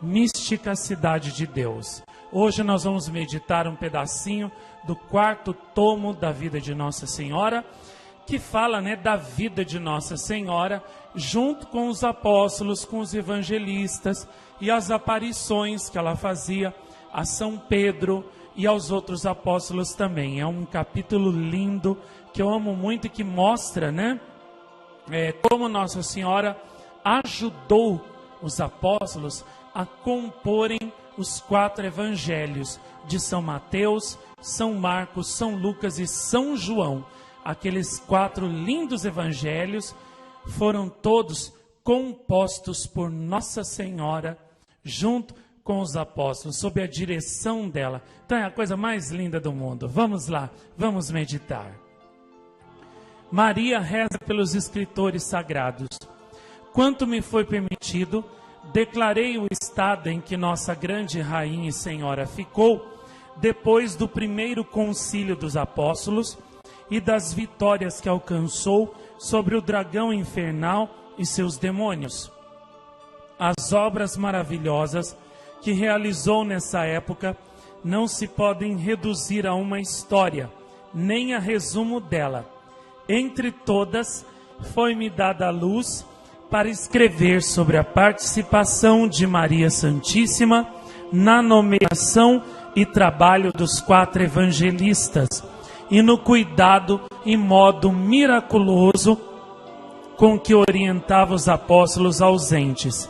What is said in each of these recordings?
mística cidade de Deus. Hoje nós vamos meditar um pedacinho do 4º tomo da vida de Nossa Senhora, que fala, da vida de Nossa Senhora, junto com os apóstolos, com os evangelistas e as aparições que ela fazia a São Pedro e aos outros apóstolos também. É um capítulo lindo, que eu amo muito e que mostra, como Nossa Senhora ajudou os apóstolos a comporem os 4 evangelhos de São Mateus, São Marcos, São Lucas e São João. Aqueles 4 lindos evangelhos foram todos compostos por Nossa Senhora, junto com os apóstolos, sob a direção dela. Então é a coisa mais linda do mundo. Vamos lá, vamos meditar. Maria reza pelos escritores sagrados. Quanto me foi permitido, declarei o estado em que nossa grande Rainha e Senhora ficou, depois do primeiro concílio dos apóstolos, e das vitórias que alcançou sobre o dragão infernal e seus demônios. As obras maravilhosas que realizou nessa época não se podem reduzir a uma história, nem a resumo dela. Entre todas, foi-me dada a luz para escrever sobre a participação de Maria Santíssima na nomeação e trabalho dos 4 evangelistas, e no cuidado e modo miraculoso com que orientava os apóstolos ausentes.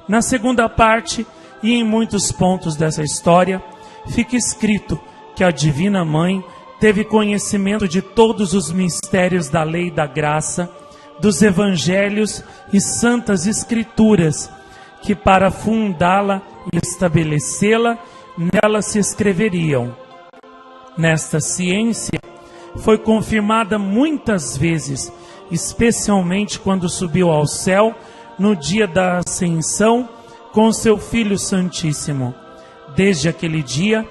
Na segunda parte, e em muitos pontos dessa história, fica escrito que a Divina Mãe teve conhecimento de todos os mistérios da lei e da graça, dos evangelhos e santas escrituras, que para fundá-la e estabelecê-la, nela se escreveriam. Nesta ciência foi confirmada muitas vezes, especialmente quando subiu ao céu no dia da Ascensão com seu Filho Santíssimo. Desde aquele dia,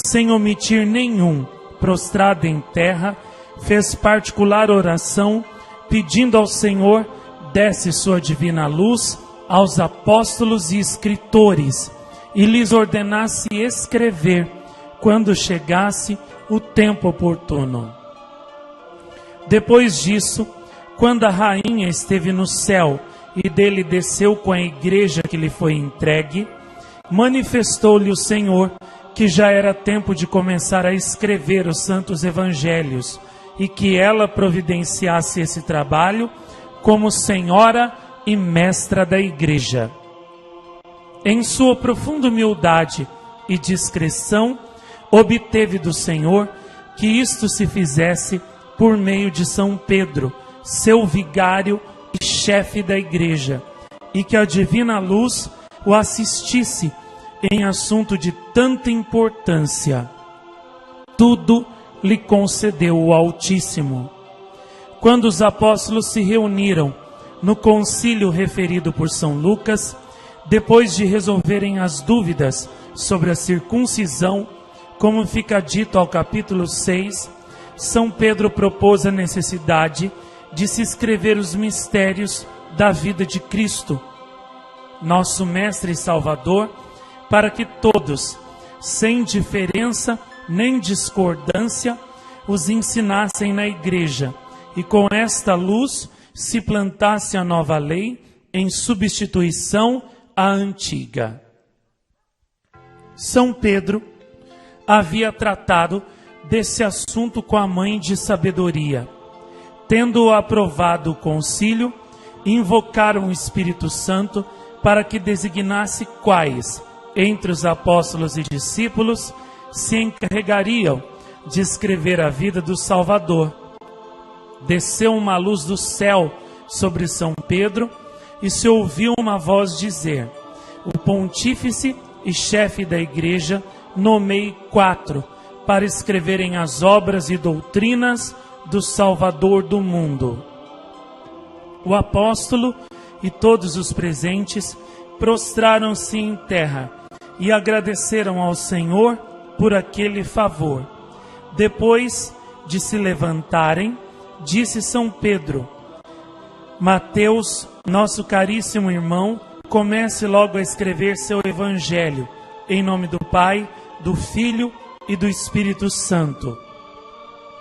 sem omitir nenhum, prostrado em terra, fez particular oração, pedindo ao Senhor desse sua divina luz aos apóstolos e escritores, e lhes ordenasse escrever quando chegasse o tempo oportuno. Depois disso, quando a rainha esteve no céu e dele desceu com a igreja que lhe foi entregue, manifestou-lhe o Senhor que já era tempo de começar a escrever os santos evangelhos e que ela providenciasse esse trabalho como senhora e mestra da igreja. Em sua profunda humildade e discrição, obteve do Senhor que isto se fizesse por meio de São Pedro, seu vigário e chefe da igreja, e que a divina luz o assistisse em assunto de tanta importância. Tudo lhe concedeu o Altíssimo. Quando os apóstolos se reuniram no concílio referido por São Lucas, depois de resolverem as dúvidas sobre a circuncisão, como fica dito ao capítulo 6, São Pedro propôs a necessidade de se escrever os mistérios da vida de Cristo, nosso Mestre e Salvador, para que todos, sem diferença nem discordância, os ensinassem na igreja, e com esta luz se plantasse a nova lei em substituição à antiga. São Pedro havia tratado desse assunto com a Mãe de Sabedoria. Tendo aprovado o concílio, invocaram o Espírito Santo para que designasse quais, entre os apóstolos e discípulos, se encarregariam de escrever a vida do Salvador. Desceu uma luz do céu sobre São Pedro e se ouviu uma voz dizer: o pontífice e chefe da igreja nomeie 4 para escreverem as obras e doutrinas do Salvador do mundo. O apóstolo e todos os presentes prostraram-se em terra e agradeceram ao Senhor por aquele favor. Depois de se levantarem, disse São Pedro: Mateus, nosso caríssimo irmão, comece logo a escrever seu Evangelho, em nome do Pai, do Filho e do Espírito Santo.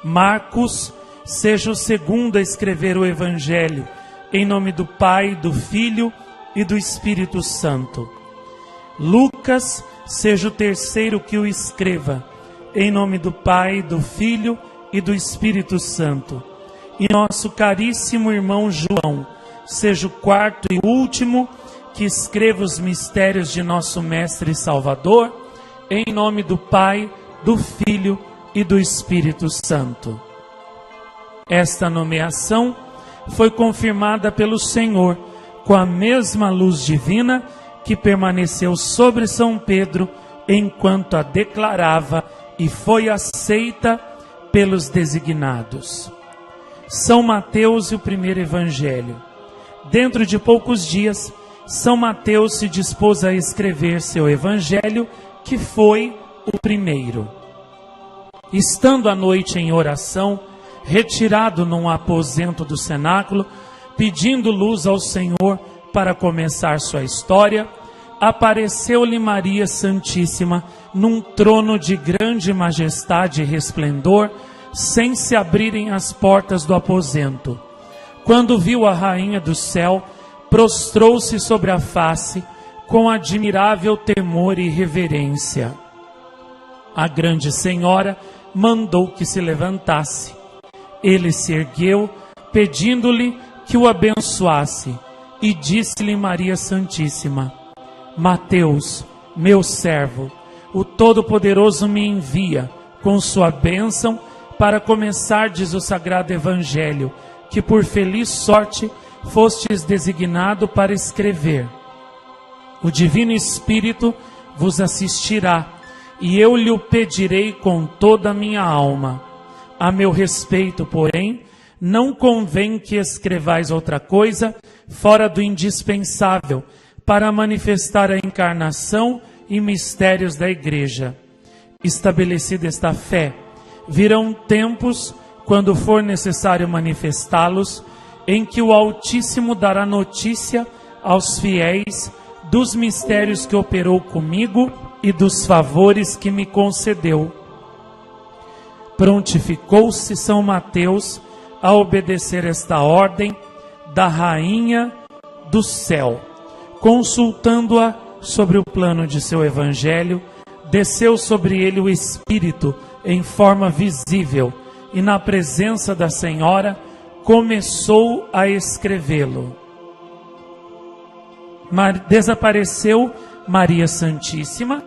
Marcos, seja o segundo a escrever o Evangelho, em nome do Pai, do Filho e do Espírito Santo. Lucas, seja o terceiro que o escreva, em nome do Pai, do Filho e do Espírito Santo. E nosso caríssimo irmão João, seja o quarto e último que escreva os mistérios de nosso Mestre e Salvador, em nome do Pai, do Filho e do Espírito Santo. Esta nomeação foi confirmada pelo Senhor com a mesma luz divina que permaneceu sobre São Pedro enquanto a declarava e foi aceita pelos designados. São Mateus e o primeiro Evangelho. Dentro de poucos dias, São Mateus se dispôs a escrever seu Evangelho, que foi o primeiro. Estando à noite em oração, retirado num aposento do cenáculo, pedindo luz ao Senhor para começar sua história, apareceu-lhe Maria Santíssima num trono de grande majestade e resplendor, sem se abrirem as portas do aposento. Quando viu a rainha do céu, prostrou-se sobre a face com admirável temor e reverência. A grande senhora mandou que se levantasse. Ele se ergueu, pedindo-lhe que o abençoasse, e disse-lhe Maria Santíssima: Mateus, meu servo, o Todo-Poderoso me envia com sua bênção para começardes o sagrado Evangelho, que por feliz sorte fostes designado para escrever. O Divino Espírito vos assistirá, e eu lhe o pedirei com toda a minha alma. A meu respeito, porém, não convém que escrevais outra coisa fora do indispensável para manifestar a encarnação e mistérios da Igreja. Estabelecida esta fé, virão tempos, quando for necessário manifestá-los, em que o Altíssimo dará notícia aos fiéis dos mistérios que operou comigo e dos favores que me concedeu. Prontificou-se São Mateus a obedecer esta ordem da Rainha do Céu. Consultando-a sobre o plano de seu Evangelho, desceu sobre ele o Espírito em forma visível, e na presença da Senhora começou a escrevê-lo. Desapareceu Maria Santíssima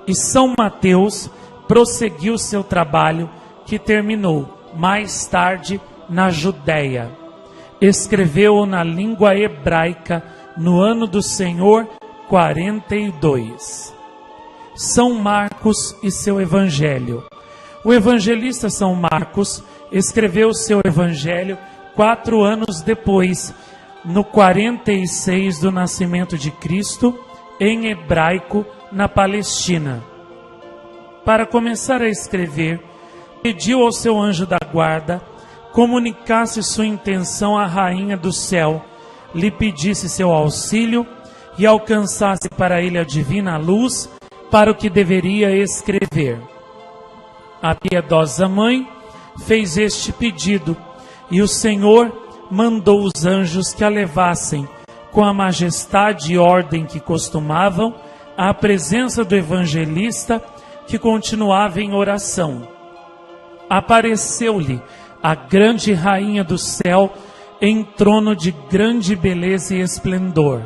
e São Mateus prosseguiu seu trabalho, que terminou mais tarde na Judéia. Escreveu-o na língua hebraica no ano do Senhor 42. São Marcos e seu Evangelho. O evangelista São Marcos escreveu seu Evangelho 4 anos depois, no 46 do nascimento de Cristo, em hebraico, na Palestina. Para começar a escrever, pediu ao seu anjo da guarda comunicasse sua intenção à Rainha do Céu, lhe pedisse seu auxílio e alcançasse para ele a divina luz para o que deveria escrever. A piedosa mãe fez este pedido, e o Senhor mandou os anjos que a levassem, com a majestade e ordem que costumavam, à presença do evangelista, que continuava em oração. Apareceu-lhe a grande Rainha do Céu em trono de grande beleza e esplendor.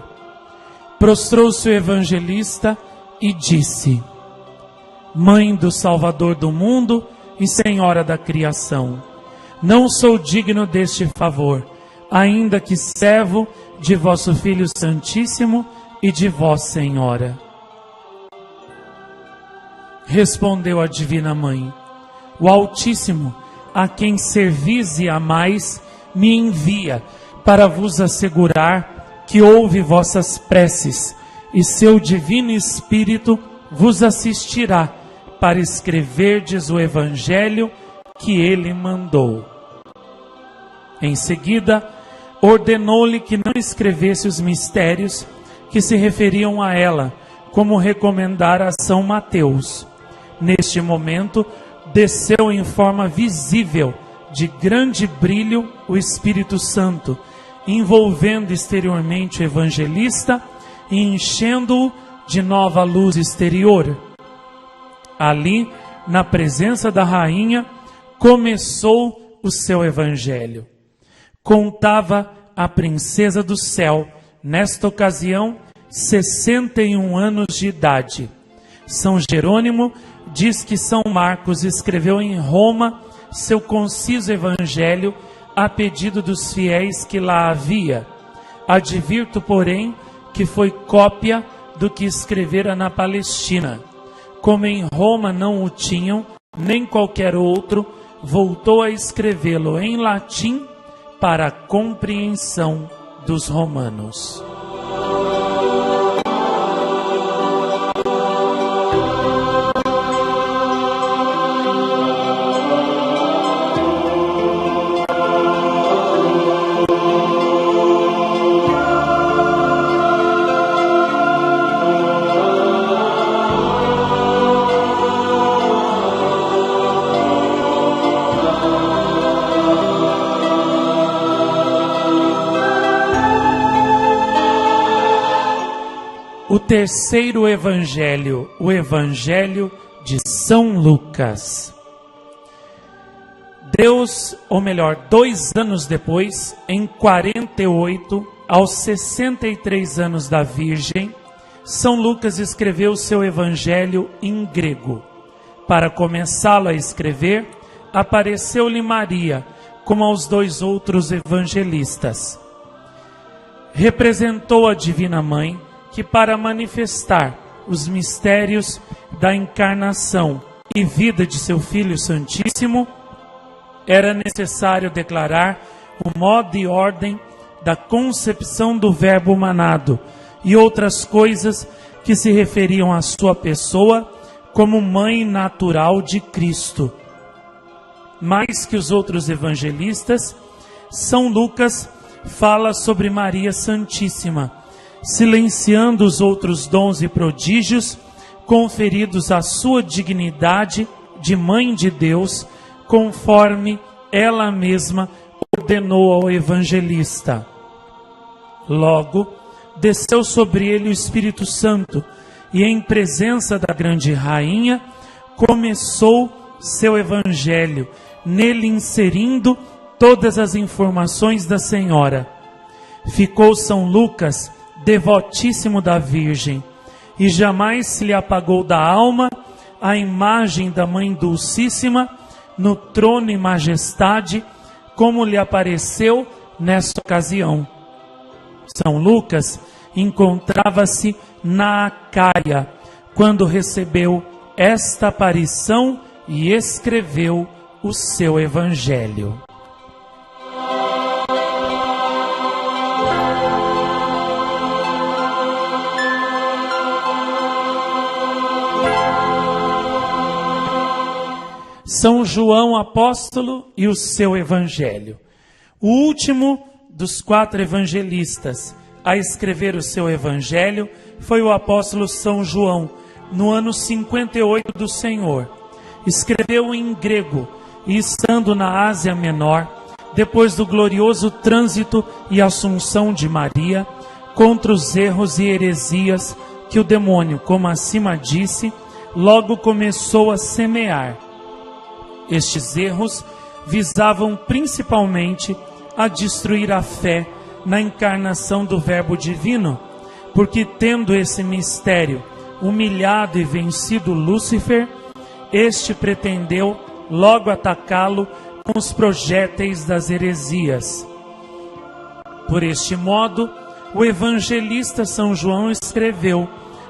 Prostrou-se o evangelista e disse: Mãe do Salvador do mundo e Senhora da criação, não sou digno deste favor, ainda que servo de vosso Filho Santíssimo e de vós, Senhora. Respondeu a Divina Mãe: O Altíssimo, a quem servis e amais, me envia para vos assegurar que ouve vossas preces, e seu Divino Espírito vos assistirá para escreverdes o Evangelho que ele mandou. Em seguida, ordenou-lhe que não escrevesse os mistérios que se referiam a ela, como recomendara São Mateus. Neste momento, desceu em forma visível, de grande brilho, o Espírito Santo, envolvendo exteriormente o evangelista e enchendo-o de nova luz exterior. Ali, na presença da rainha, começou o seu evangelho. Contava a princesa do céu, nesta ocasião, 61 anos de idade. São Jerônimo diz que São Marcos escreveu em Roma seu conciso evangelho a pedido dos fiéis que lá havia. Advirto, porém, que foi cópia do que escrevera na Palestina. Como em Roma não o tinham, nem qualquer outro, voltou a escrevê-lo em latim para a compreensão dos romanos. O terceiro evangelho, o evangelho de São Lucas. Ou melhor, 2 anos depois, em 48, aos 63 anos da Virgem, São Lucas escreveu seu evangelho em grego. Para começá-lo a escrever, apareceu-lhe Maria, como aos 2 outros evangelistas. Representou a Divina Mãe, que para manifestar os mistérios da encarnação e vida de seu Filho Santíssimo, era necessário declarar o modo e ordem da concepção do Verbo humanado e outras coisas que se referiam à sua pessoa como mãe natural de Cristo. Mais que os outros evangelistas, São Lucas fala sobre Maria Santíssima, silenciando os outros dons e prodígios conferidos à sua dignidade de Mãe de Deus, conforme ela mesma ordenou ao evangelista. Logo, desceu sobre ele o Espírito Santo, e em presença da grande rainha, começou seu evangelho, nele inserindo todas as informações da Senhora. Ficou São Lucas devotíssimo da Virgem, e jamais se lhe apagou da alma a imagem da Mãe Dulcíssima no trono e majestade, como lhe apareceu nesta ocasião. São Lucas encontrava-se na Acaia, quando recebeu esta aparição e escreveu o seu evangelho. São João Apóstolo e o seu evangelho. O último dos 4 evangelistas a escrever o seu evangelho foi o apóstolo São João, no ano 58 do Senhor. Escreveu em grego e, estando na Ásia Menor, depois do glorioso trânsito e assunção de Maria, contra os erros e heresias que o demônio, como acima disse, logo começou a semear. Estes erros visavam principalmente a destruir a fé na encarnação do Verbo Divino, porque, tendo esse mistério humilhado e vencido Lúcifer, este pretendeu logo atacá-lo com os projéteis das heresias. Por este modo, o evangelista São João escreveu,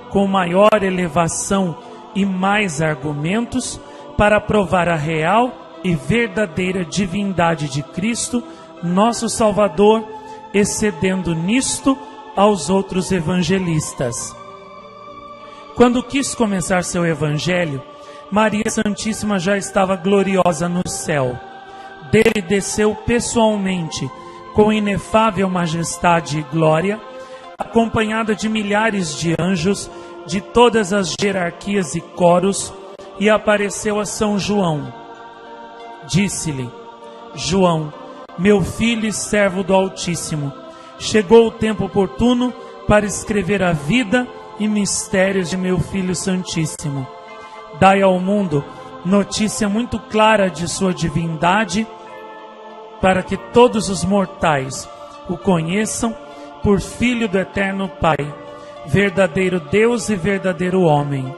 com maior elevação e mais argumentos, para provar a real e verdadeira divindade de Cristo, nosso Salvador, excedendo nisto aos outros evangelistas. Quando quis começar seu evangelho, Maria Santíssima já estava gloriosa no céu. Dele desceu pessoalmente, com inefável majestade e glória, acompanhada de milhares de anjos, de todas as hierarquias e coros, e apareceu a São João. Disse-lhe: João, meu filho e servo do Altíssimo, chegou o tempo oportuno para escrever a vida e mistérios de meu Filho Santíssimo. Dai ao mundo notícia muito clara de sua divindade, para que todos os mortais o conheçam por Filho do Eterno Pai, verdadeiro Deus e verdadeiro homem.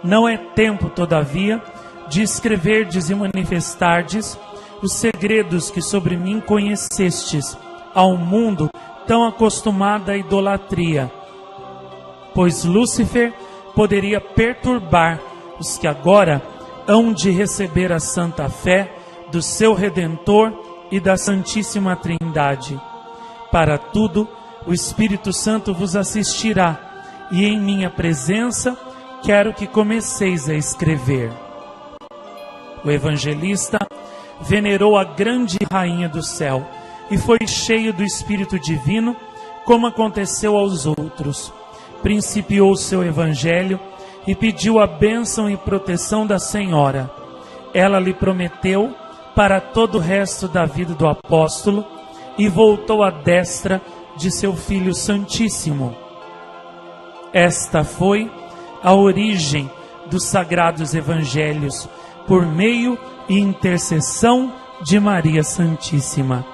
Não é tempo, todavia, de escreverdes e manifestardes os segredos que sobre mim conhecestes, ao mundo tão acostumado à idolatria, pois Lúcifer poderia perturbar os que agora hão de receber a santa fé do seu Redentor e da Santíssima Trindade. Para tudo, o Espírito Santo vos assistirá, e em minha presença quero que comeceis a escrever. O evangelista venerou a grande rainha do céu e foi cheio do Espírito Divino, como aconteceu aos outros. Principiou o seu evangelho e pediu a bênção e proteção da Senhora. Ela lhe prometeu para todo o resto da vida do apóstolo e voltou à destra de seu Filho Santíssimo. Esta foi a origem dos sagrados evangelhos, por meio e intercessão de Maria Santíssima.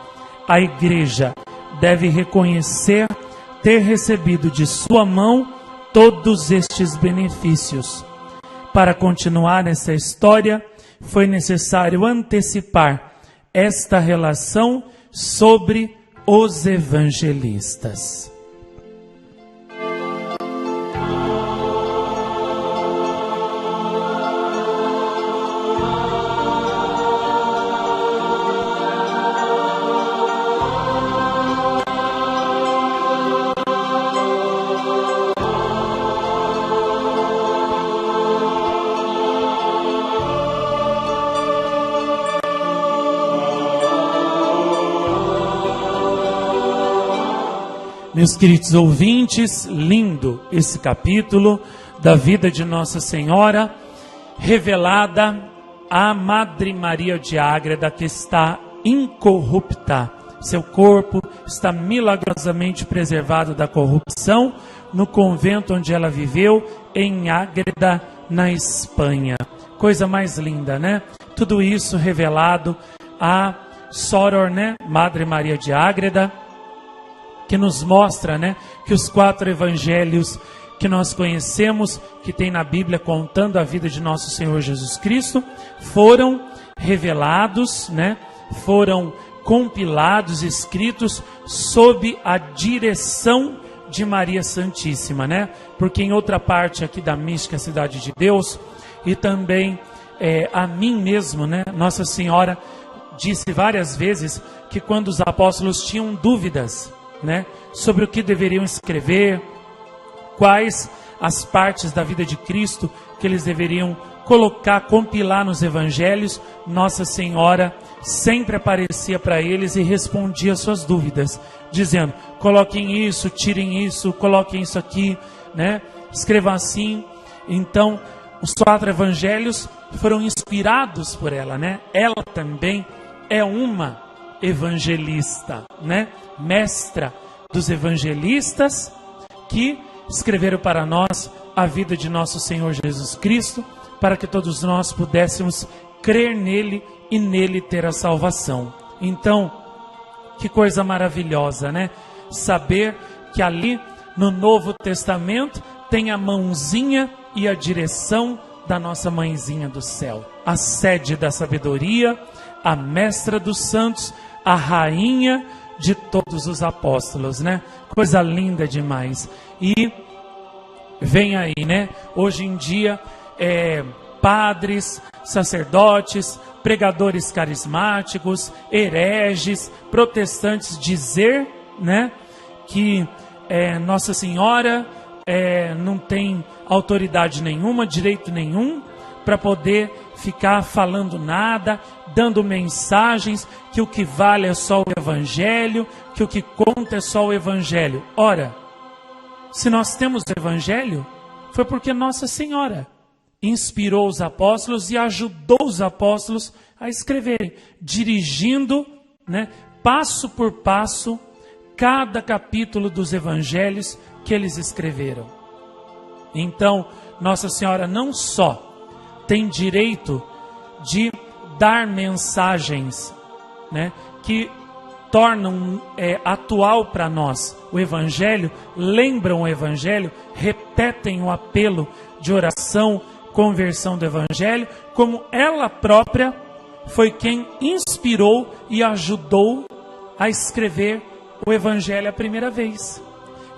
A Igreja deve reconhecer ter recebido de sua mão todos estes benefícios. Para continuar essa história, foi necessário antecipar esta relação sobre os evangelistas. Meus queridos ouvintes, lindo esse capítulo da vida de Nossa Senhora, revelada à Madre Maria de Ágreda, que está incorrupta. Seu corpo está milagrosamente preservado da corrupção no convento onde ela viveu, em Ágreda, na Espanha. Coisa mais linda, né? Tudo isso revelado a Soror, né? Madre Maria de Ágreda, que nos mostra, né, que os 4 evangelhos que nós conhecemos, que tem na Bíblia contando a vida de nosso Senhor Jesus Cristo, foram revelados, né, foram compilados, escritos sob a direção de Maria Santíssima, né? Porque em outra parte aqui da mística Cidade de Deus, e também a mim mesmo, né, Nossa Senhora disse várias vezes que quando os apóstolos tinham dúvidas, né, sobre o que deveriam escrever, quais as partes da vida de Cristo que eles deveriam colocar, compilar nos evangelhos, Nossa Senhora sempre aparecia para eles e respondia suas dúvidas, dizendo: coloquem isso, tirem isso, coloquem isso aqui, né, escrevam assim. Então, os 4 evangelhos foram inspirados por ela, né? Ela também é uma evangelista, né? Mestra dos evangelistas que escreveram para nós a vida de nosso Senhor Jesus Cristo, para que todos nós pudéssemos crer nele e nele ter a salvação. Então, que coisa maravilhosa, né? Saber que ali no Novo Testamento tem a mãozinha e a direção da nossa mãezinha do céu, a sede da sabedoria, a mestra dos santos, a rainha de todos os apóstolos, né? Coisa linda demais. E vem aí, né? Hoje em dia, padres, sacerdotes, pregadores carismáticos, hereges, protestantes dizer, né, que Nossa Senhora não tem autoridade nenhuma, direito nenhum para poder ficar falando nada, dando mensagens, que o que vale é só o Evangelho, que o que conta é só o Evangelho. Ora, se nós temos o Evangelho, foi porque Nossa Senhora inspirou os apóstolos e ajudou os apóstolos a escreverem, dirigindo, né, passo por passo, cada capítulo dos evangelhos que eles escreveram. Então, Nossa Senhora não só tem direito de dar mensagens, né, que tornam atual para nós o Evangelho, lembram o Evangelho, repetem o apelo de oração, conversão do Evangelho, como ela própria foi quem inspirou e ajudou a escrever o Evangelho a primeira vez.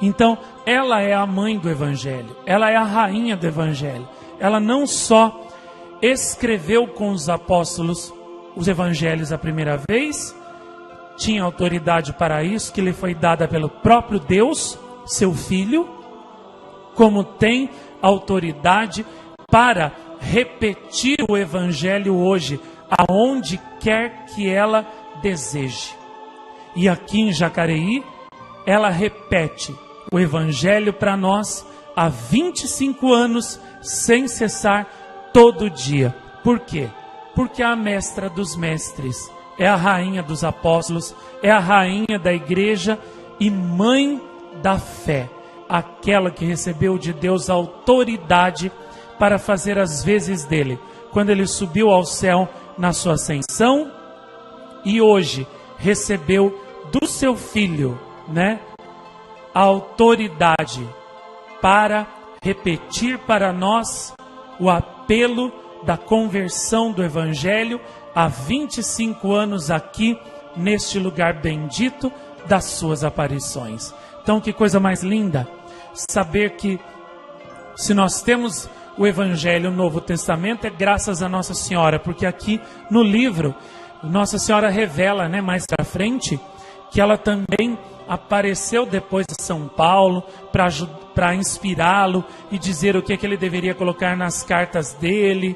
Então, ela é a mãe do Evangelho, ela é a rainha do Evangelho. Ela não só escreveu com os apóstolos os Evangelhos a primeira vez, tinha autoridade para isso, que lhe foi dada pelo próprio Deus, seu Filho, como tem autoridade para repetir o Evangelho hoje, aonde quer que ela deseje. E aqui em Jacareí, ela repete o Evangelho para nós há 25 anos, sem cessar, todo dia. Por quê? Porque é a mestra dos mestres, é a rainha dos apóstolos, é a rainha da igreja e mãe da fé, aquela que recebeu de Deus a autoridade para fazer as vezes dele, quando ele subiu ao céu na sua ascensão, e hoje recebeu do seu Filho, né, a autoridade para repetir para nós o apelo da conversão do Evangelho há 25 anos aqui, neste lugar bendito das suas aparições. Então, que coisa mais linda saber que, se nós temos o Evangelho, o Novo Testamento, é graças a Nossa Senhora, porque aqui no livro Nossa Senhora revela, né, mais para frente, que ela também apareceu depois de São Paulo para inspirá-lo e dizer o que ele deveria colocar nas cartas dele,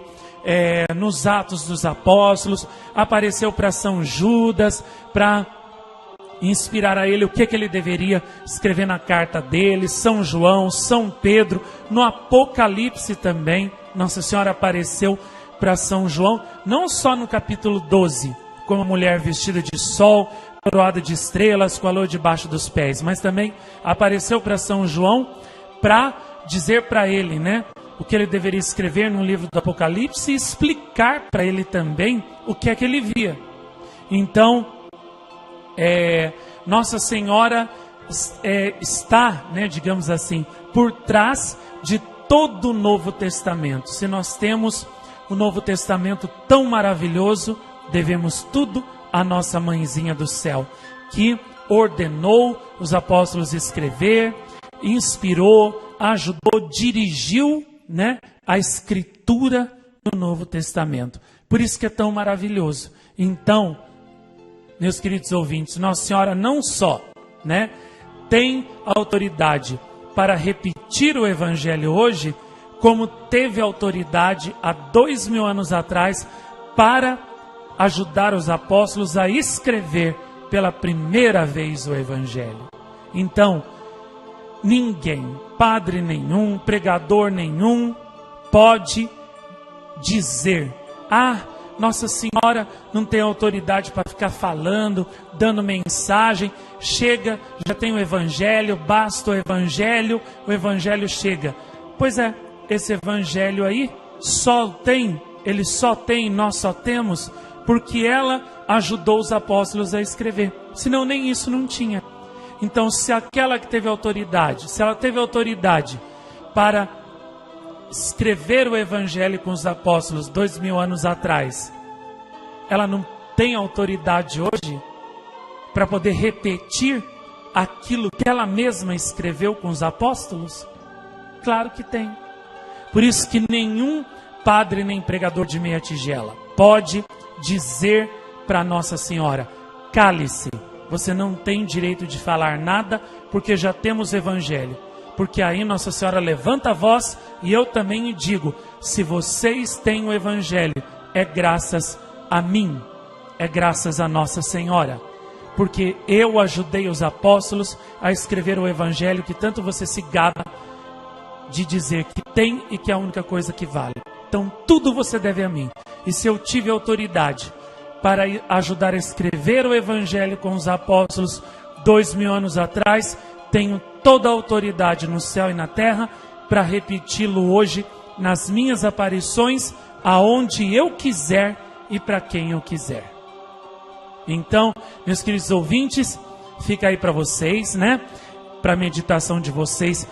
nos Atos dos Apóstolos. Apareceu para São Judas para inspirar a ele o que ele deveria escrever na carta dele. São João, São Pedro, no Apocalipse também Nossa Senhora apareceu para São João, não só no capítulo 12, como a mulher vestida de sol, coroada de estrelas, com a lua debaixo dos pés, mas também apareceu para São João para dizer para ele, né, o que ele deveria escrever no livro do Apocalipse e explicar para ele também o que é que ele via. Então, Nossa Senhora está, né, digamos assim, por trás de todo o Novo Testamento. Se nós temos o Novo Testamento tão maravilhoso, devemos tudo à nossa mãezinha do céu, que ordenou os apóstolos escrever, inspirou, ajudou, dirigiu, né, a escritura do Novo Testamento. Por isso que é tão maravilhoso. Então, meus queridos ouvintes, Nossa Senhora não só, né, tem autoridade para repetir o Evangelho hoje, como teve autoridade há 2000 anos atrás para ajudar os apóstolos a escrever pela primeira vez o Evangelho. Então, ninguém, padre nenhum, pregador nenhum, pode dizer: Nossa Senhora não tem autoridade para ficar falando, dando mensagem, chega, já tem o Evangelho, basta o Evangelho chega. Pois é, esse Evangelho aí ele só tem, nós só temos, porque ela ajudou os apóstolos a escrever. Senão nem isso não tinha. Então, se aquela que teve autoridade, se ela teve autoridade para escrever o Evangelho com os apóstolos 2000 anos atrás, ela não tem autoridade hoje para poder repetir aquilo que ela mesma escreveu com os apóstolos? Claro que tem. Por isso que nenhum padre nem pregador de meia tigela pode dizer para Nossa Senhora: cale-se, você não tem direito de falar nada, porque já temos Evangelho. Porque aí Nossa Senhora levanta a voz, e eu também digo: se vocês têm o Evangelho, é graças a mim, é graças a Nossa Senhora. porque eu ajudei os apóstolos a escrever o evangelho que tanto você se gaba de dizer que tem e que é a única coisa que vale. Então tudo você deve a mim. E se eu tive autoridade para ajudar a escrever o evangelho com os apóstolos 2000 anos atrás, tenho toda a autoridade no céu e na terra para repeti-lo hoje nas minhas aparições, aonde eu quiser e para quem eu quiser. Então, meus queridos ouvintes, fica aí para vocês, né? Para a meditação de vocês,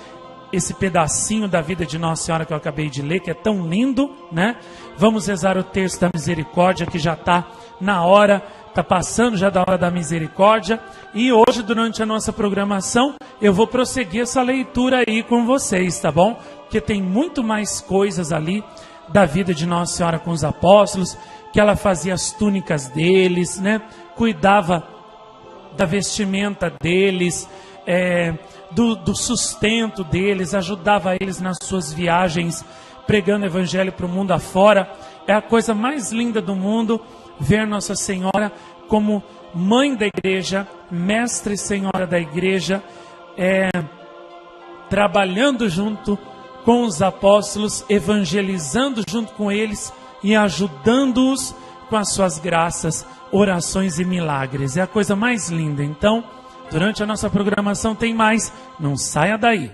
esse pedacinho da vida de Nossa Senhora que eu acabei de ler, que é tão lindo, né? Vamos rezar o terço da misericórdia, que já está na hora, está passando já da hora da misericórdia. E hoje, durante a nossa programação, eu vou prosseguir essa leitura aí com vocês, tá bom? Porque tem muito mais coisas ali da vida de Nossa Senhora com os apóstolos, que ela fazia as túnicas deles, né? Cuidava da vestimenta deles, do sustento deles, ajudava eles nas suas viagens, pregando o evangelho para o mundo afora. É a coisa mais linda do mundo ver Nossa Senhora como mãe da igreja, mestra e senhora da igreja, trabalhando junto com os apóstolos, evangelizando junto com eles e ajudando-os com as suas graças, orações e milagres. É a coisa mais linda. Então, durante a nossa programação tem mais. Não saia daí.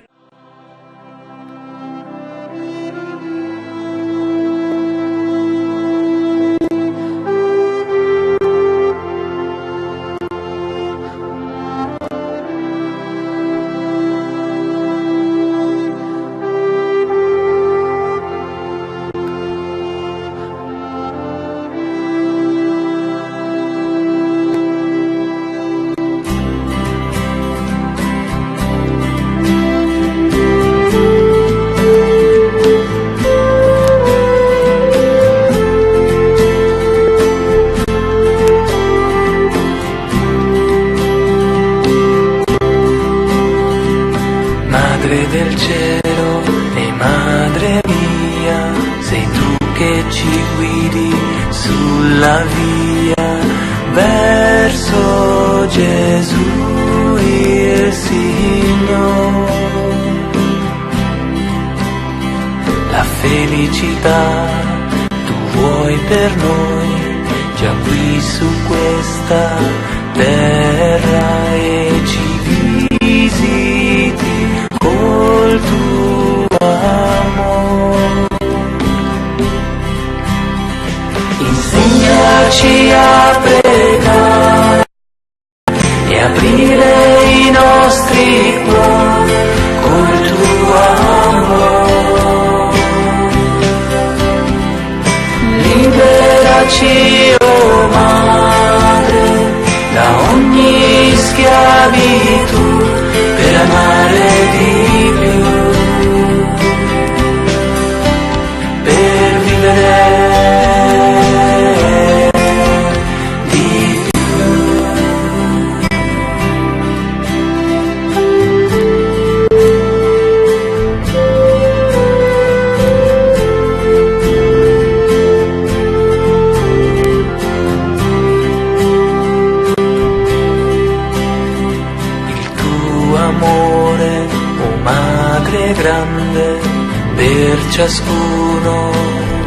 Ciascuno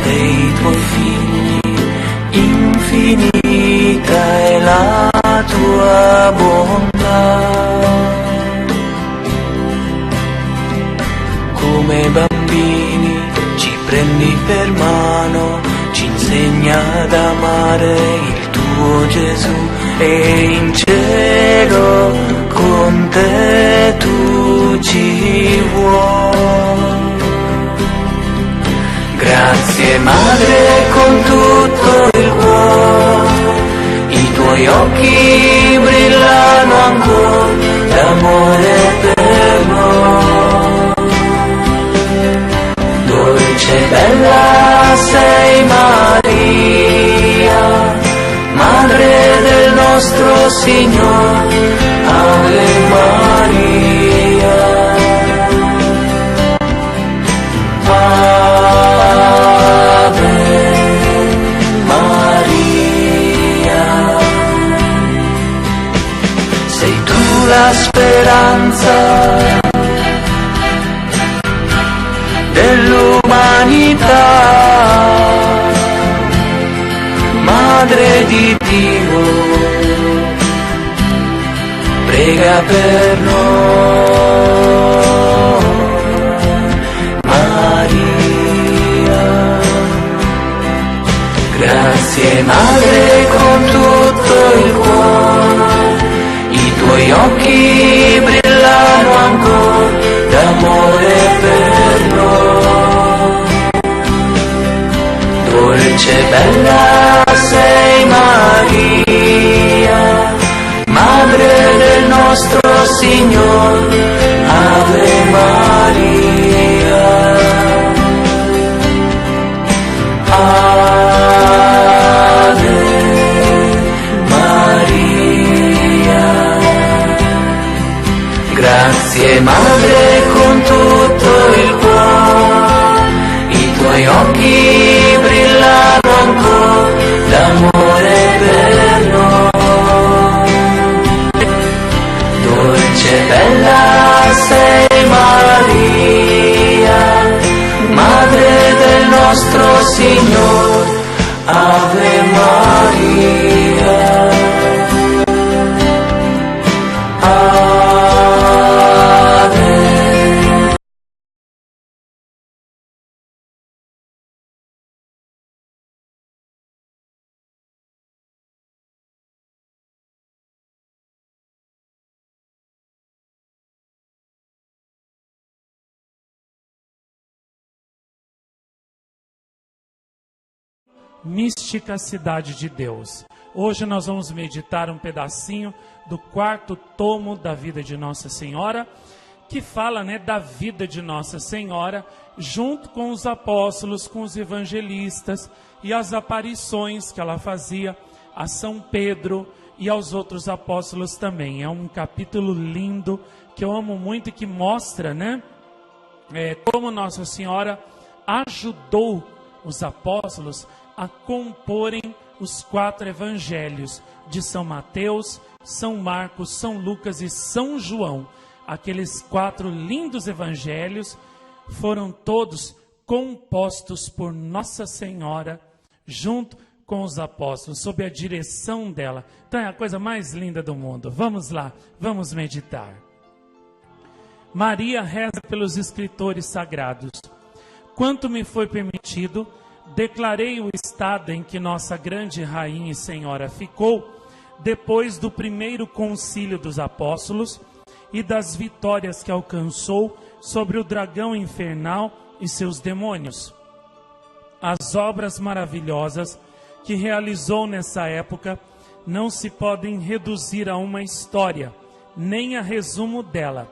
dei tuoi figli, infinita è la tua bontà. Come bambini ci prendi per mano, ci insegni ad amare il tuo Gesù, e in cielo con te tu ci vuoi. Grazie Madre con tutto il cuore, i tuoi occhi brillano ancora d'amore per noi. Dolce e bella sei Maria, Madre del nostro Signore, Ave Maria. speranza dell'umanità, Madre di Dio, prega per noi, Maria. Grazie Madre con tutto il cuore, i tuoi occhi brillano ancora d'amore per noi. Dolce e bella sei Maria, Madre del nostro Signor, Ave Maria. Ave Maria. Grazie Madre con tutto il cuore, i tuoi occhi brillano ancora d'amore per noi. Dolce e bella sei Maria, Madre del nostro Signor, Ave Maria. Mística Cidade de Deus. Hoje nós vamos meditar um pedacinho do 4º tomo da vida de Nossa Senhora, que fala, da vida de Nossa Senhora, junto com os apóstolos, com os evangelistas e as aparições que ela fazia a São Pedro e aos outros apóstolos também. É um capítulo lindo que eu amo muito e que mostra, como Nossa Senhora ajudou os apóstolos a comporem os 4 evangelhos de São Mateus, São Marcos, São Lucas e São João. Aqueles 4 lindos evangelhos foram todos compostos por Nossa Senhora, junto com os apóstolos, sob a direção dela. Então é a coisa mais linda do mundo. Vamos lá, vamos meditar. Maria reza pelos escritores sagrados. Quanto me foi permitido, declarei o estado em que nossa grande Rainha e Senhora ficou, depois do primeiro concílio dos apóstolos e das vitórias que alcançou sobre o dragão infernal e seus demônios. As obras maravilhosas que realizou nessa época não se podem reduzir a uma história, nem a resumo dela.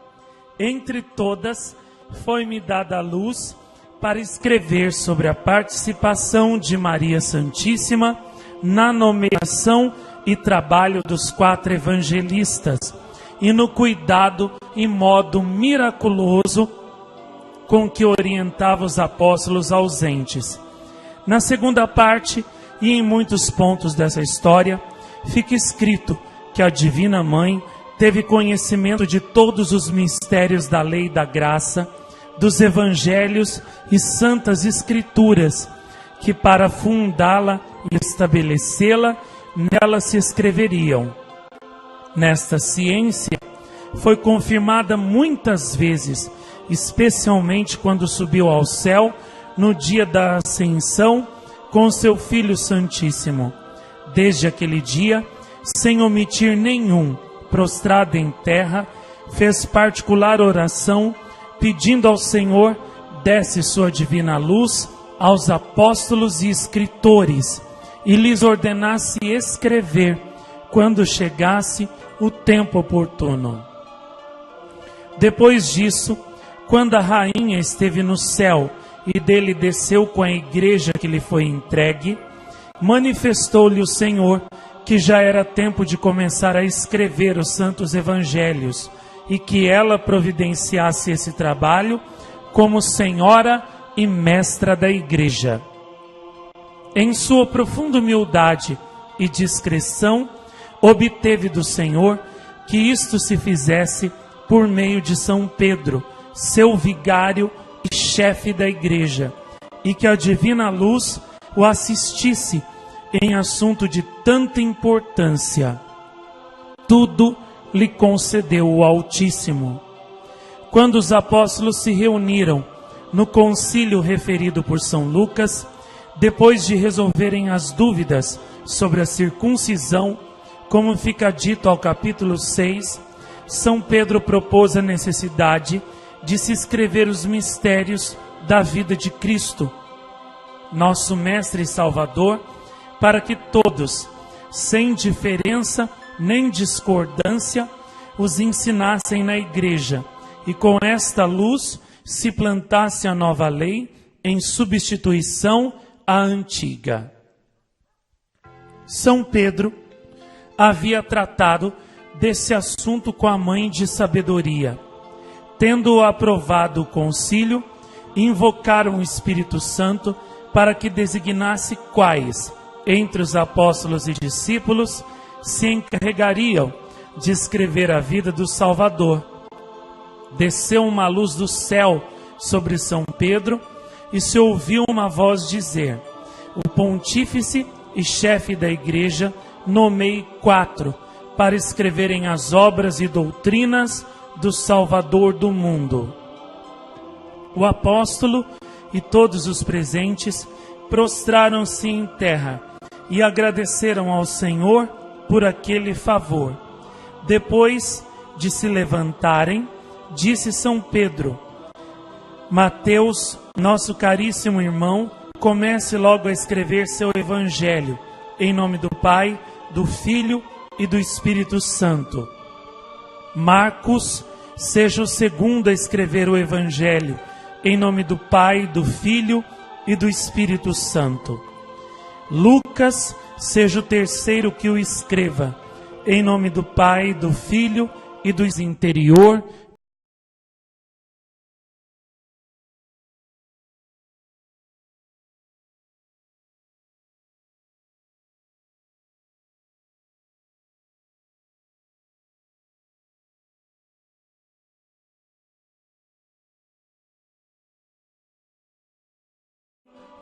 Entre todas, foi-me dada a luz para escrever sobre a participação de Maria Santíssima na nomeação e trabalho dos 4 evangelistas e no cuidado e modo miraculoso com que orientava os apóstolos ausentes. Na segunda parte, e em muitos pontos dessa história, fica escrito que a Divina Mãe teve conhecimento de todos os mistérios da lei e da graça, dos evangelhos e santas escrituras, que para fundá-la e estabelecê-la, nela se escreveriam. Nesta ciência foi confirmada muitas vezes, especialmente quando subiu ao céu, no dia da Ascensão, com seu Filho Santíssimo. Desde aquele dia, sem omitir nenhum, prostrado em terra, fez particular oração, pedindo ao Senhor desse sua divina luz aos apóstolos e escritores, e lhes ordenasse escrever, quando chegasse o tempo oportuno. Depois disso, quando a rainha esteve no céu e dele desceu com a igreja que lhe foi entregue, manifestou-lhe o Senhor que já era tempo de começar a escrever os santos evangelhos, e que ela providenciasse esse trabalho como senhora e mestra da igreja. Em sua profunda humildade e discrição, obteve do Senhor que isto se fizesse por meio de São Pedro, seu vigário e chefe da igreja, e que a divina luz o assistisse em assunto de tanta importância. Tudo lhe concedeu o Altíssimo. Quando os apóstolos se reuniram no concílio referido por São Lucas, depois de resolverem as dúvidas sobre a circuncisão, como fica dito ao capítulo 6, São Pedro propôs a necessidade de se escrever os mistérios da vida de Cristo, nosso Mestre e Salvador, para que todos, sem diferença nem discordância, os ensinassem na igreja, e com esta luz se plantasse a nova lei em substituição à antiga. São Pedro havia tratado desse assunto com a Mãe de Sabedoria. Tendo aprovado o concílio, invocaram o Espírito Santo para que designasse quais, entre os apóstolos e discípulos, se encarregariam de escrever a vida do Salvador. Desceu uma luz do céu sobre São Pedro e se ouviu uma voz dizer: o pontífice e chefe da igreja nomeie 4 para escreverem as obras e doutrinas do Salvador do mundo. O apóstolo e todos os presentes prostraram-se em terra e agradeceram ao Senhor por aquele favor. Depois de se levantarem, disse São Pedro: Mateus, nosso caríssimo irmão, comece logo a escrever seu evangelho, em nome do Pai, do Filho e do Espírito Santo. Marcos, seja o segundo a escrever o evangelho, em nome do Pai, do Filho e do Espírito Santo. Lucas, seja o terceiro que o escreva, em nome do Pai, do Filho e do interior.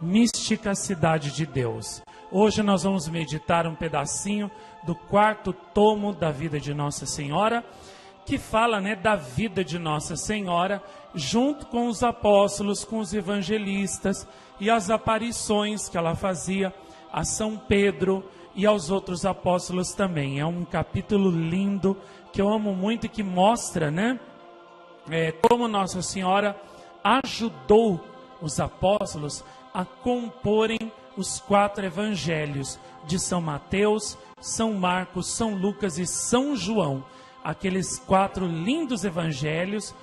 Mística Cidade de Deus. Hoje nós vamos meditar um pedacinho do 4º tomo da vida de Nossa Senhora, que fala, da vida de Nossa Senhora, junto com os apóstolos, com os evangelistas e as aparições que ela fazia a São Pedro e aos outros apóstolos também. É um capítulo lindo que eu amo muito e que mostra, como Nossa Senhora ajudou os apóstolos a comporem os 4 evangelhos de São Mateus, São Marcos, São Lucas e São João. Aqueles 4 lindos evangelhos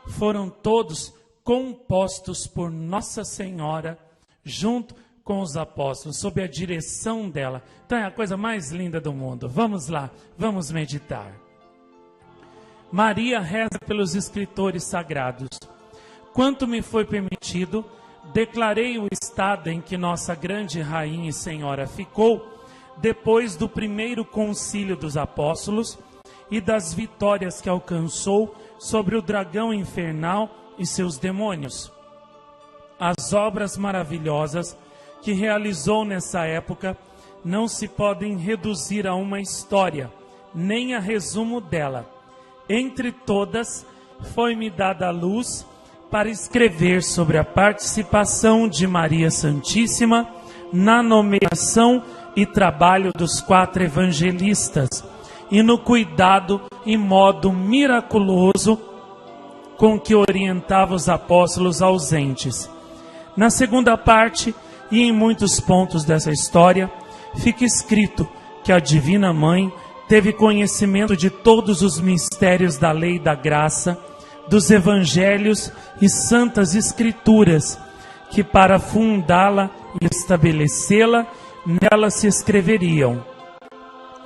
foram todos compostos por Nossa Senhora, junto com os apóstolos, sob a direção dela. Então é a coisa mais linda do mundo. Vamos lá, vamos meditar. Maria reza pelos escritores sagrados. Quanto me foi permitido, declarei o estado em que nossa grande Rainha e Senhora ficou, depois do primeiro concílio dos apóstolos e das vitórias que alcançou sobre o dragão infernal e seus demônios. As obras maravilhosas que realizou nessa época não se podem reduzir a uma história, nem a resumo dela. Entre todas, foi-me dada a luz para escrever sobre a participação de Maria Santíssima na nomeação e trabalho dos 4 evangelistas e no cuidado e modo miraculoso com que orientava os apóstolos ausentes. Na segunda parte, e em muitos pontos dessa história, fica escrito que a Divina Mãe teve conhecimento de todos os mistérios da lei e da graça, dos evangelhos e santas escrituras, que para fundá-la e estabelecê-la, nela se escreveriam.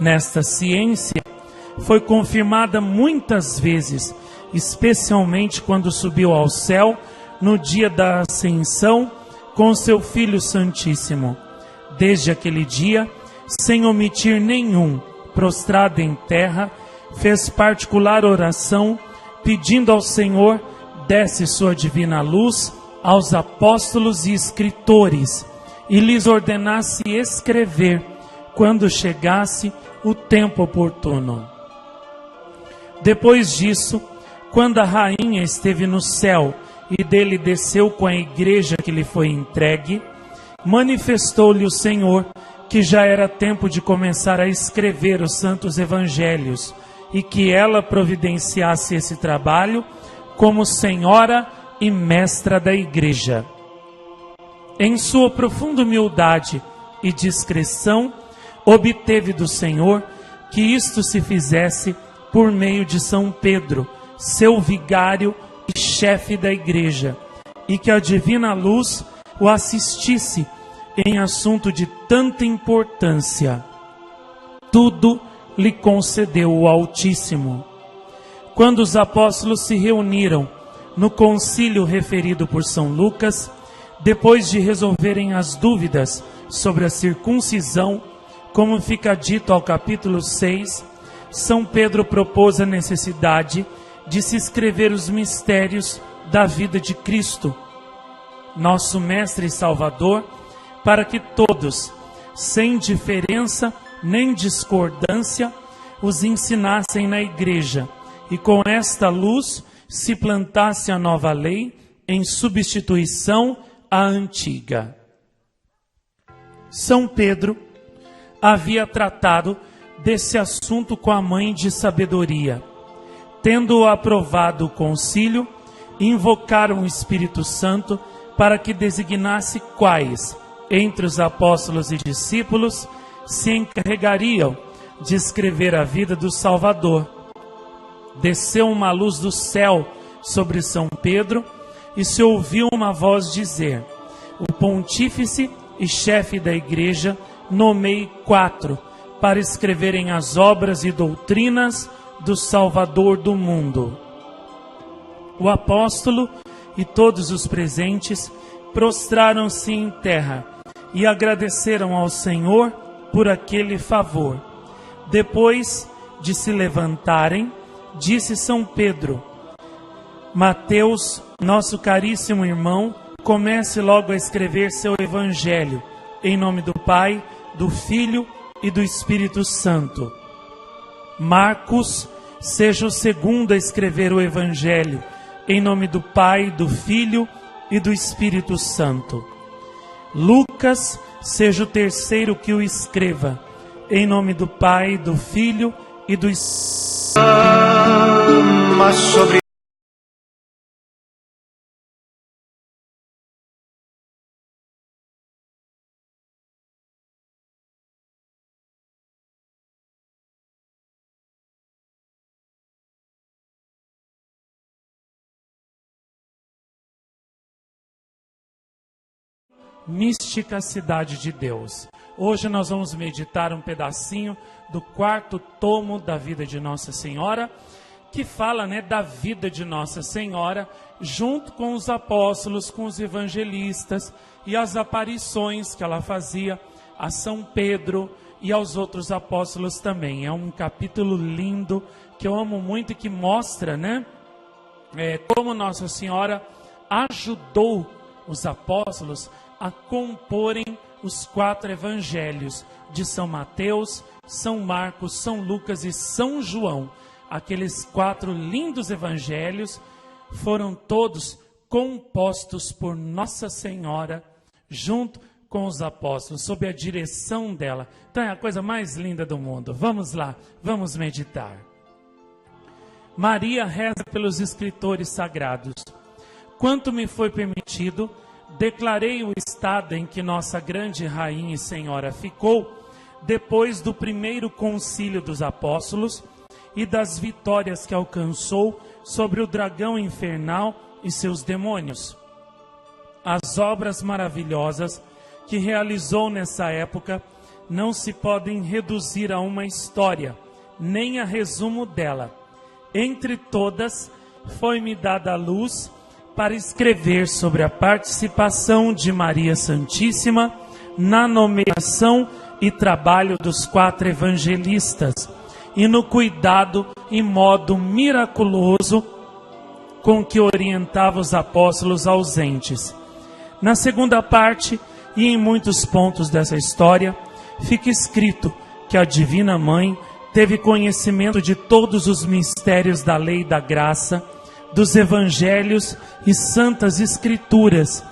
Nesta ciência foi confirmada muitas vezes, especialmente quando subiu ao céu no dia da ascensão com seu Filho Santíssimo. Desde aquele dia, sem omitir nenhum, prostrado em terra, fez particular oração pedindo ao Senhor desse sua divina luz aos apóstolos e escritores, e lhes ordenasse escrever quando chegasse o tempo oportuno. Depois disso, quando a rainha esteve no céu e dele desceu com a igreja que lhe foi entregue, manifestou-lhe o Senhor que já era tempo de começar a escrever os santos evangelhos e que ela providenciasse esse trabalho como senhora e mestra da igreja. Em sua profunda humildade e discrição, obteve do Senhor que isto se fizesse por meio de São Pedro, seu vigário e chefe da igreja, e que a divina luz o assistisse em assunto de tanta importância. Tudo lhe concedeu o Altíssimo. Quando os apóstolos se reuniram no concílio referido por São Lucas, depois de resolverem as dúvidas sobre a circuncisão, como fica dito ao capítulo 6, São Pedro propôs a necessidade de se escrever os mistérios da vida de Cristo, nosso Mestre e Salvador, para que todos, sem diferença nem discordância, os ensinassem na igreja, e com esta luz se plantasse a nova lei em substituição à antiga. São Pedro havia tratado desse assunto com a mãe de sabedoria. Tendo aprovado o concílio, invocaram o Espírito Santo para que designasse quais, entre os apóstolos e discípulos, se encarregariam de escrever a vida do Salvador. Desceu uma luz do céu sobre São Pedro e se ouviu uma voz dizer: o pontífice e chefe da igreja nomeie 4 para escreverem as obras e doutrinas do Salvador do mundo. O apóstolo e todos os presentes prostraram-se em terra e agradeceram ao Senhor por aquele favor. Depois de se levantarem, disse São Pedro: Mateus, nosso caríssimo irmão, comece logo a escrever seu evangelho, em nome do Pai, do Filho e do Espírito Santo. Marcos, seja o segundo a escrever o evangelho, em nome do Pai, do Filho e do Espírito Santo. Lucas, seja o terceiro que o escreva, em nome do Pai, do Filho e do Espírito Santo. Mística Cidade de Deus. Hoje nós vamos meditar um pedacinho do 4º tomo da vida de Nossa Senhora, que fala, da vida de Nossa Senhora, junto com os apóstolos, com os evangelistas e as aparições que ela fazia a São Pedro e aos outros apóstolos também. É um capítulo lindo que eu amo muito e que mostra, como Nossa Senhora ajudou os apóstolos a comporem os 4 evangelhos de São Mateus, São Marcos, São Lucas e São João. Aqueles 4 lindos evangelhos foram todos compostos por Nossa Senhora, junto com os apóstolos, sob a direção dela. Então é a coisa mais linda do mundo. Vamos lá, vamos meditar. Maria reza pelos escritores sagrados. Quanto me foi permitido, declarei o estado em que nossa grande Rainha e Senhora ficou depois do primeiro concílio dos apóstolos e das vitórias que alcançou sobre o dragão infernal e seus demônios. As obras maravilhosas que realizou nessa época não se podem reduzir a uma história, nem a resumo dela. Entre todas, foi-me dada a luz para escrever sobre a participação de Maria Santíssima na nomeação e trabalho dos 4 evangelistas e no cuidado e modo miraculoso com que orientava os apóstolos ausentes. Na segunda parte, e em muitos pontos dessa história, fica escrito que a Divina Mãe teve conhecimento de todos os mistérios da lei e da graça, dos evangelhos e santas escrituras,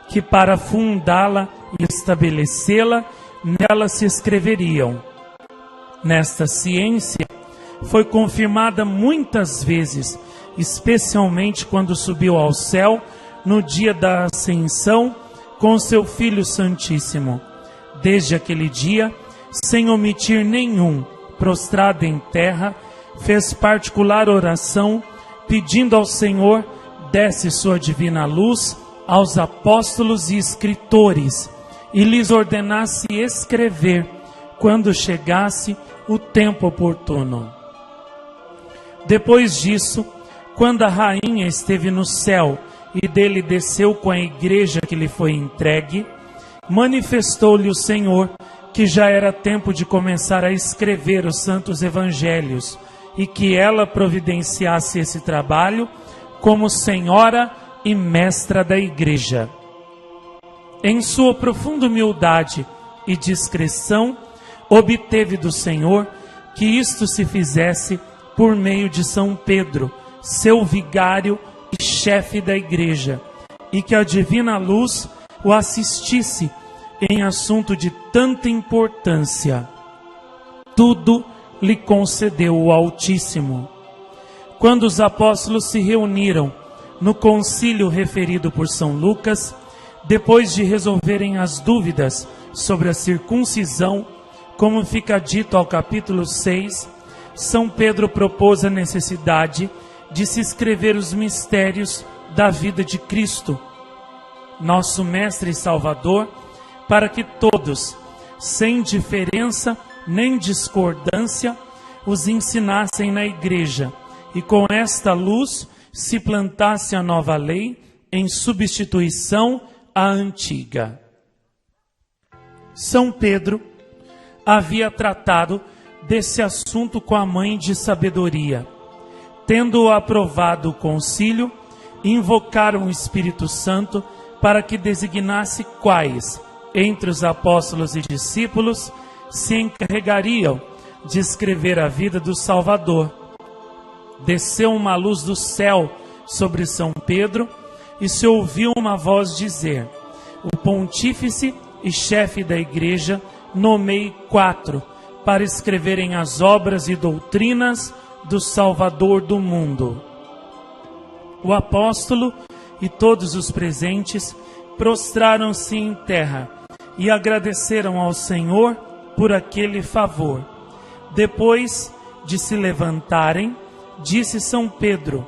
que para fundá-la e estabelecê-la, nela se escreveriam. Nesta ciência foi confirmada muitas vezes, especialmente quando subiu ao céu no dia da ascensão com seu Filho Santíssimo. Desde aquele dia, sem omitir nenhum, prostrado em terra, fez particular oração, pedindo ao Senhor desse sua divina luz aos apóstolos e escritores, e lhes ordenasse escrever quando chegasse o tempo oportuno. Depois disso, quando a rainha esteve no céu e dele desceu com a igreja que lhe foi entregue, manifestou-lhe o Senhor que já era tempo de começar a escrever os santos evangelhos e que ela providenciasse esse trabalho como senhora e mestra da igreja. Em sua profunda humildade e discrição, obteve do Senhor que isto se fizesse por meio de São Pedro, seu vigário e chefe da igreja, e que a divina luz o assistisse em assunto de tanta importância. Tudo lhe concedeu o Altíssimo. Quando os apóstolos se reuniram no concílio referido por São Lucas, depois de resolverem as dúvidas sobre a circuncisão, como fica dito ao capítulo 6, São Pedro propôs a necessidade de se escrever os mistérios da vida de Cristo, nosso Mestre e Salvador, para que todos, sem diferença nem discordância, os ensinassem na igreja, e com esta luz se plantasse a nova lei em substituição à antiga. São Pedro havia tratado desse assunto com a Mãe de Sabedoria. Tendo aprovado o concílio, invocaram o Espírito Santo para que designasse quais, entre os apóstolos e discípulos, se encarregariam de escrever a vida do Salvador. Desceu uma luz do céu sobre São Pedro e se ouviu uma voz dizer: o pontífice e chefe da igreja nomeie 4 para escreverem as obras e doutrinas do Salvador do mundo. O apóstolo e todos os presentes prostraram-se em terra e agradeceram ao Senhor por aquele favor. Depois de se levantarem, disse São Pedro: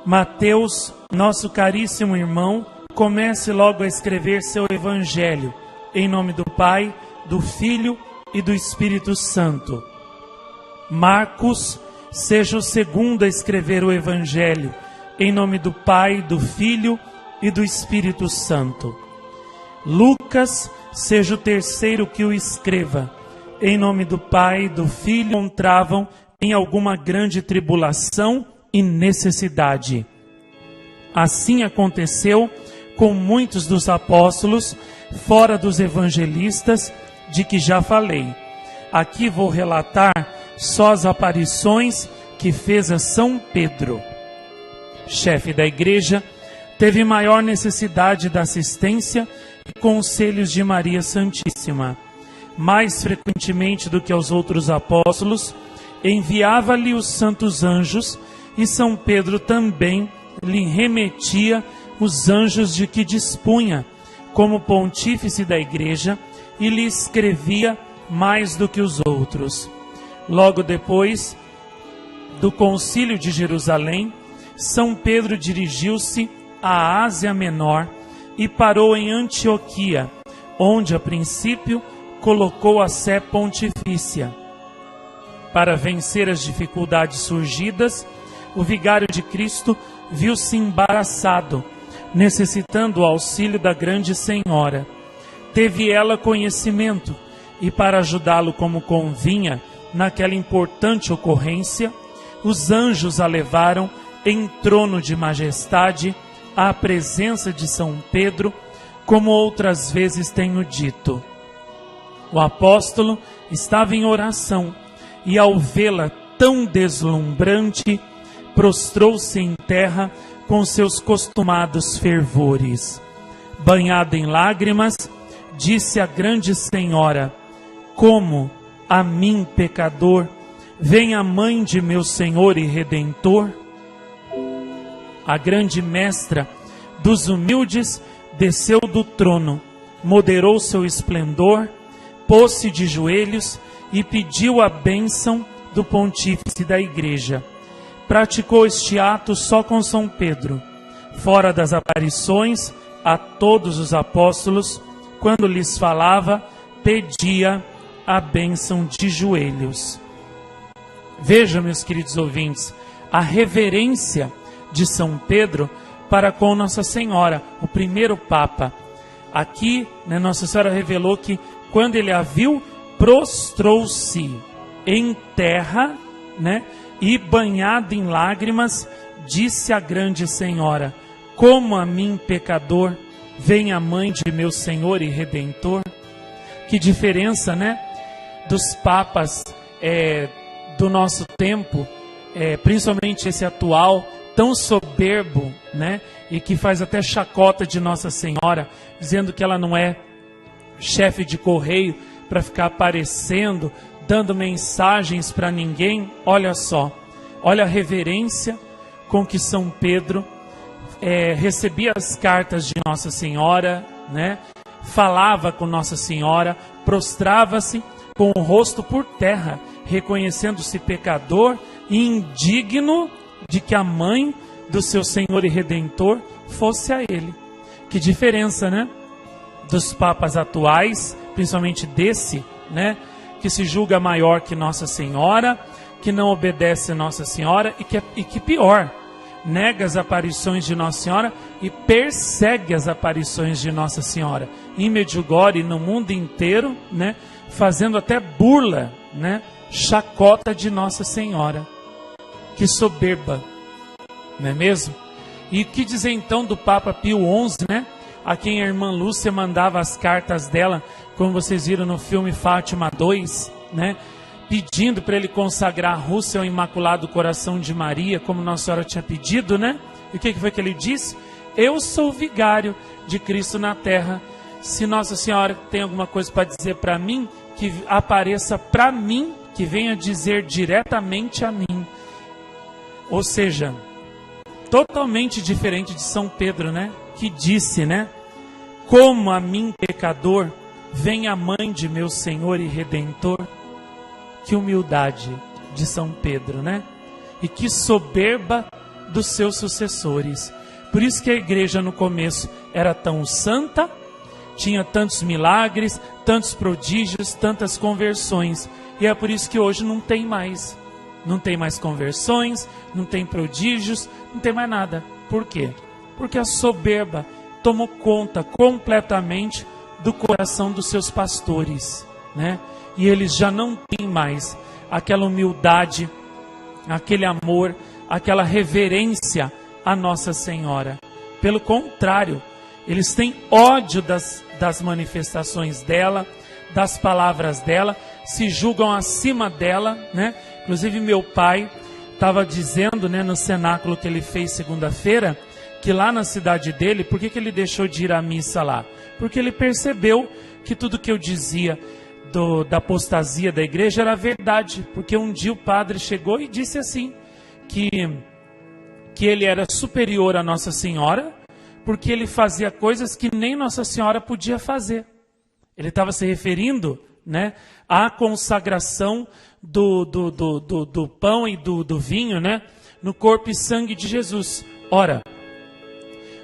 Mateus, nosso caríssimo irmão, comece logo a escrever seu evangelho, em nome do Pai, do Filho e do Espírito Santo. Marcos, seja o segundo a escrever o evangelho, em nome do Pai, do Filho e do Espírito Santo. Lucas, seja o terceiro que o escreva, em nome do Pai, do Filho, encontravam em alguma grande tribulação e necessidade. Assim aconteceu com muitos dos apóstolos, fora dos evangelistas, de que já falei. Aqui vou relatar só as aparições que fez a São Pedro. Chefe da igreja, teve maior necessidade da assistência e conselhos de Maria Santíssima. Mais frequentemente do que aos outros apóstolos, enviava-lhe os santos anjos, e São Pedro também lhe remetia os anjos de que dispunha, como pontífice da igreja, e lhe escrevia mais do que os outros. Logo depois do concílio de Jerusalém, São Pedro dirigiu-se à Ásia Menor e parou em Antioquia, onde a princípio colocou a sé pontifícia. Para vencer as dificuldades surgidas, o vigário de Cristo viu-se embaraçado, necessitando o auxílio da grande senhora. Teve ela conhecimento, e para ajudá-lo como convinha naquela importante ocorrência, os anjos a levaram em trono de majestade, à presença de São Pedro, como outras vezes tenho dito. O apóstolo estava em oração e, ao vê-la tão deslumbrante, prostrou-se em terra com seus costumados fervores. Banhada em lágrimas, disse a grande Senhora: como a mim, pecador, vem a mãe de meu Senhor e Redentor? A grande mestra dos humildes desceu do trono, moderou seu esplendor, pôs-se de joelhos e pediu a bênção do pontífice da igreja. Praticou este ato só com São Pedro, fora das aparições a todos os apóstolos. Quando lhes falava, pedia a bênção de joelhos. Vejam, meus queridos ouvintes, a reverência de São Pedro para com Nossa Senhora, o primeiro Papa. Aqui, né, Nossa Senhora revelou que quando ele a viu, prostrou-se em terra, né, e banhado em lágrimas, disse a grande Senhora: como a mim, pecador, vem a mãe de meu Senhor e Redentor? Que diferença, né, dos papas do nosso tempo, principalmente esse atual, tão soberbo, né, e que faz até chacota de Nossa Senhora, dizendo que ela não é chefe de correio para ficar aparecendo, dando mensagens para ninguém. Olha só, olha a reverência com que São Pedro recebia as cartas de Nossa Senhora, né, falava com Nossa Senhora, prostrava-se com o rosto por terra, reconhecendo-se pecador e indigno de que a mãe do seu Senhor e Redentor fosse a ele. Que diferença, né? Dos papas atuais, principalmente desse, né, que se julga maior que Nossa Senhora, que não obedece a Nossa Senhora e que pior, nega as aparições de Nossa Senhora e persegue as aparições de Nossa Senhora. Em Medjugorje, no mundo inteiro, né, fazendo até burla, né, chacota de Nossa Senhora. Que soberba, não é mesmo? E o que dizer então do Papa Pio XI, né? A quem a irmã Lúcia mandava as cartas dela, como vocês viram no filme Fátima 2, né? Pedindo para ele consagrar a Rússia ao Imaculado Coração de Maria, como Nossa Senhora tinha pedido, né? E o que foi que ele disse? Eu sou o vigário de Cristo na terra. Se Nossa Senhora tem alguma coisa para dizer para mim, que apareça para mim, que venha dizer diretamente a mim. Ou seja, totalmente diferente de São Pedro, né? Que disse, né? Como a mim, pecador, vem a mãe de meu Senhor e Redentor. Que humildade de São Pedro, né? E que soberba dos seus sucessores. Por isso que a igreja no começo era tão santa, tinha tantos milagres, tantos prodígios, tantas conversões. E é por isso que hoje não tem mais. Não tem mais conversões, não tem prodígios, não tem mais nada. Por quê? Porque a soberba tomou conta completamente do coração dos seus pastores, né? E eles já não têm mais aquela humildade, aquele amor, aquela reverência à Nossa Senhora. Pelo contrário, eles têm ódio das manifestações dela, das palavras dela, se julgam acima dela, né? Inclusive meu pai estava dizendo, né, no cenáculo que ele fez segunda-feira, que lá na cidade dele, por que ele deixou de ir à missa lá? Porque ele percebeu que tudo que eu dizia da apostasia da igreja era verdade. Porque um dia o padre chegou e disse assim, que ele era superior a Nossa Senhora, porque ele fazia coisas que nem Nossa Senhora podia fazer. Ele estava se referindo, né, à consagração do pão e do vinho, né, no corpo e sangue de Jesus. Ora,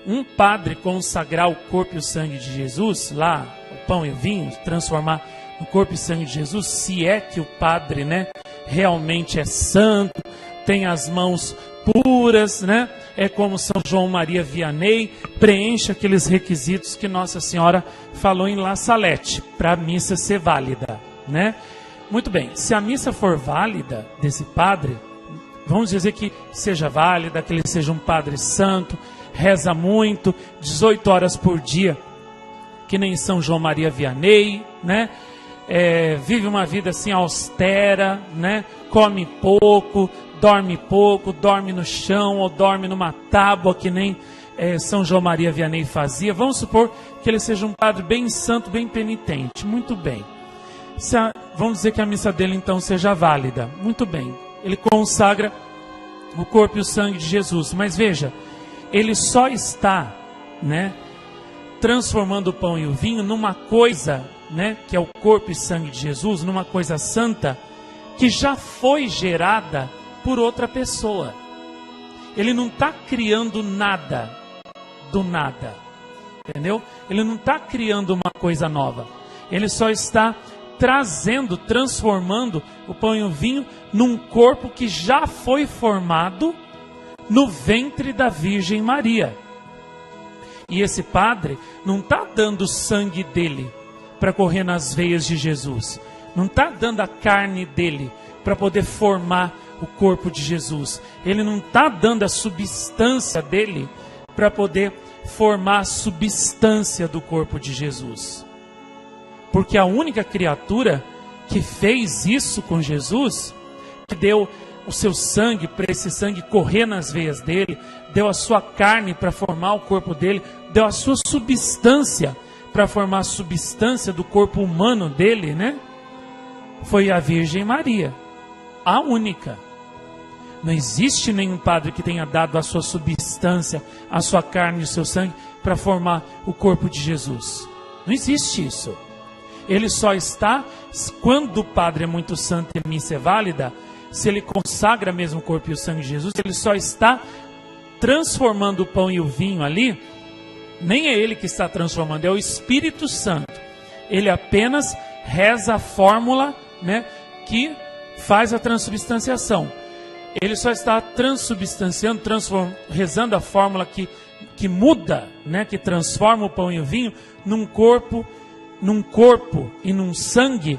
um padre consagrar o corpo e o sangue de Jesus, lá, o pão e o vinho, transformar no corpo e sangue de Jesus, se é que o padre, né, realmente é santo, tem as mãos puras, né, é como São João Maria Vianney, preenche aqueles requisitos que Nossa Senhora falou em La Salette, para a missa ser válida, né? Muito bem, se a missa for válida desse padre, vamos dizer que seja válida, que ele seja um padre santo, reza muito, 18 horas por dia, que nem São João Maria Vianney, né? Vive uma vida assim austera, né? Come pouco, dorme no chão ou dorme numa tábua, que nem São João Maria Vianney fazia. Vamos supor que ele seja um padre bem santo, bem penitente. Muito bem. Vamos dizer que a missa dele então seja válida. Muito bem. Ele consagra o corpo e o sangue de Jesus. Mas veja, ele só está, né, transformando o pão e o vinho numa coisa, né, que é o corpo e sangue de Jesus, numa coisa santa que já foi gerada por outra pessoa. Ele não está criando nada do nada, entendeu? Ele não está criando uma coisa nova. Ele só está transformando o pão e o vinho num corpo que já foi formado no ventre da Virgem Maria. E esse padre não está dando o sangue dele para correr nas veias de Jesus. Não está dando a carne dele para poder formar o corpo de Jesus. Ele não está dando a substância dele para poder formar a substância do corpo de Jesus. Porque a única criatura que fez isso com Jesus, que deu o seu sangue para esse sangue correr nas veias dele, deu a sua carne para formar o corpo dele, deu a sua substância para formar a substância do corpo humano dele, né? Foi a Virgem Maria, a única. Não existe nenhum padre que tenha dado a sua substância, a sua carne e o seu sangue para formar o corpo de Jesus. Não existe isso. Ele só está, quando o padre é muito santo e a missa é válida, se ele consagra mesmo o corpo e o sangue de Jesus, ele só está transformando o pão e o vinho ali. Nem é ele que está transformando, é o Espírito Santo. Ele apenas reza a fórmula, né, que faz a transubstanciação. Ele só está transubstanciando, rezando a fórmula que muda, né, que transforma o pão e o vinho num corpo e num sangue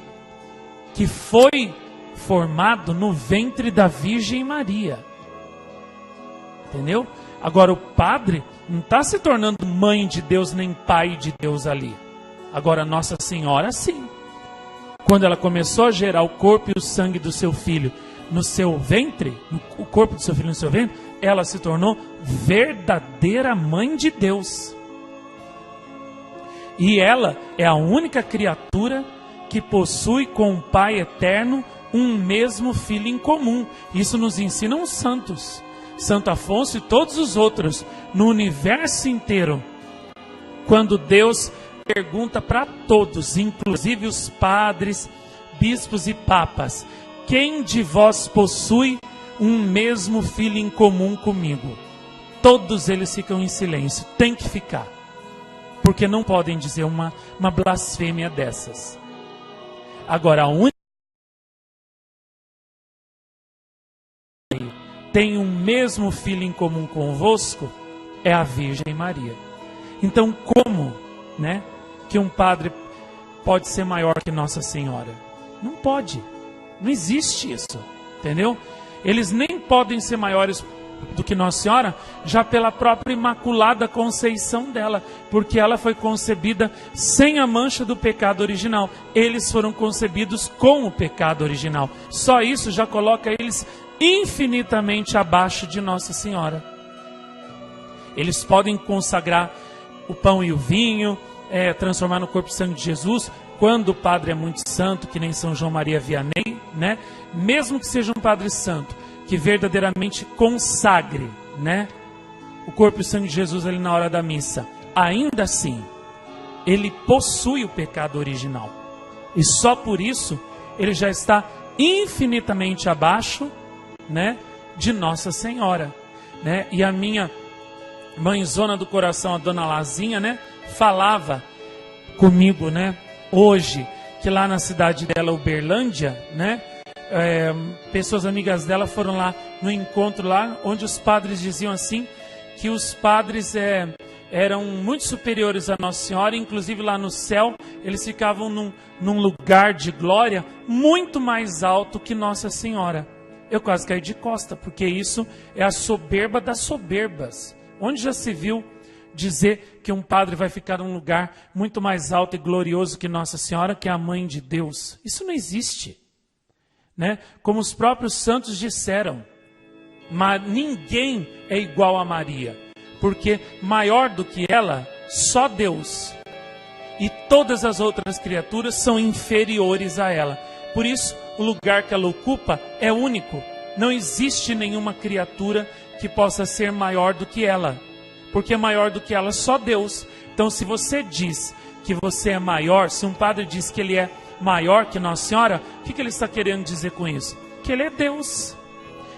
que foi formado no ventre da Virgem Maria. Entendeu? Agora o padre não está se tornando mãe de Deus nem pai de Deus ali. Agora Nossa Senhora sim. Quando ela começou a gerar o corpo e o sangue do seu filho no seu ventre, o corpo do seu filho no seu ventre, ela se tornou verdadeira mãe de Deus. E ela é a única criatura que possui com o Pai eterno um mesmo filho em comum. Isso nos ensinam os santos. Santo Afonso e todos os outros no universo inteiro. Quando Deus pergunta para todos, inclusive os padres, bispos e papas: quem de vós possui um mesmo filho em comum comigo? Todos eles ficam em silêncio. Tem que ficar. Porque não podem dizer uma blasfêmia dessas. Agora, a única que tem um mesmo filho em comum convosco é a Virgem Maria. Então, como, né, que um padre pode ser maior que Nossa Senhora? Não pode. Não existe isso. Entendeu? Eles nem podem ser maiores do que Nossa Senhora, já pela própria Imaculada Conceição dela, porque ela foi concebida sem a mancha do pecado original. Eles foram concebidos com o pecado original. Só isso já coloca eles infinitamente abaixo de Nossa Senhora. Eles podem consagrar o pão e o vinho, transformar no corpo e sangue de Jesus, quando o padre é muito santo, que nem São João Maria Vianney, né? Mesmo que seja um padre santo, que verdadeiramente consagre, né, o corpo e o sangue de Jesus ali na hora da missa, ainda assim, ele possui o pecado original. E só por isso, ele já está infinitamente abaixo, né, de Nossa Senhora. Né? E a minha mãezona do coração, a Dona Lazinha, né, falava comigo, né, hoje, que lá na cidade dela, Uberlândia, né, pessoas amigas dela foram lá no encontro lá, onde os padres diziam assim, que os padres eram muito superiores a Nossa Senhora, inclusive lá no céu, eles ficavam num lugar de glória muito mais alto que Nossa Senhora. eu quase caí de costa, porque isso é a soberba das soberbas. Onde já se viu dizer que um padre vai ficar num lugar muito mais alto e glorioso que Nossa Senhora, que é a Mãe de Deus? Isso não existe, né? Como os próprios santos disseram, mas ninguém é igual a Maria, porque maior do que ela, só Deus. E todas as outras criaturas são inferiores a ela. Por isso, o lugar que ela ocupa é único. Não existe nenhuma criatura que possa ser maior do que ela, porque maior do que ela só Deus. Então, se você diz que você é maior, se um padre diz que ele é maior que Nossa Senhora, o que ele está querendo dizer com isso? Que ele é Deus.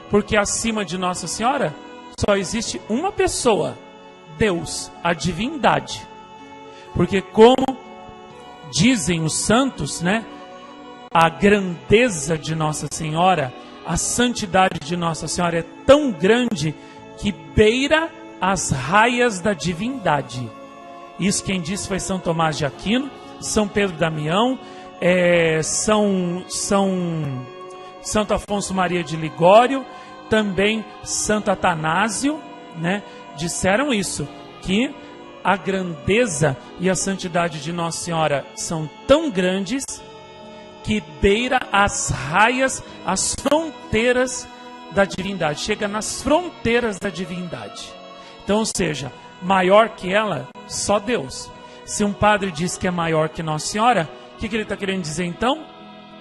Porque acima de Nossa Senhora só existe uma pessoa, Deus, a divindade. Porque como dizem os santos, né, a grandeza de Nossa Senhora, a santidade de Nossa Senhora é tão grande que beira as raias da divindade. Isso quem disse foi São Tomás de Aquino, São Pedro Damião, Santo Afonso Maria de Ligório, também Santo Atanásio, né, disseram isso, que a grandeza e a santidade de Nossa Senhora são tão grandes que beira as raias, as fronteiras da divindade, chega nas fronteiras da divindade. Então, ou seja, maior que ela, só Deus. Se um padre diz que é maior que Nossa Senhora, o que ele está querendo dizer então?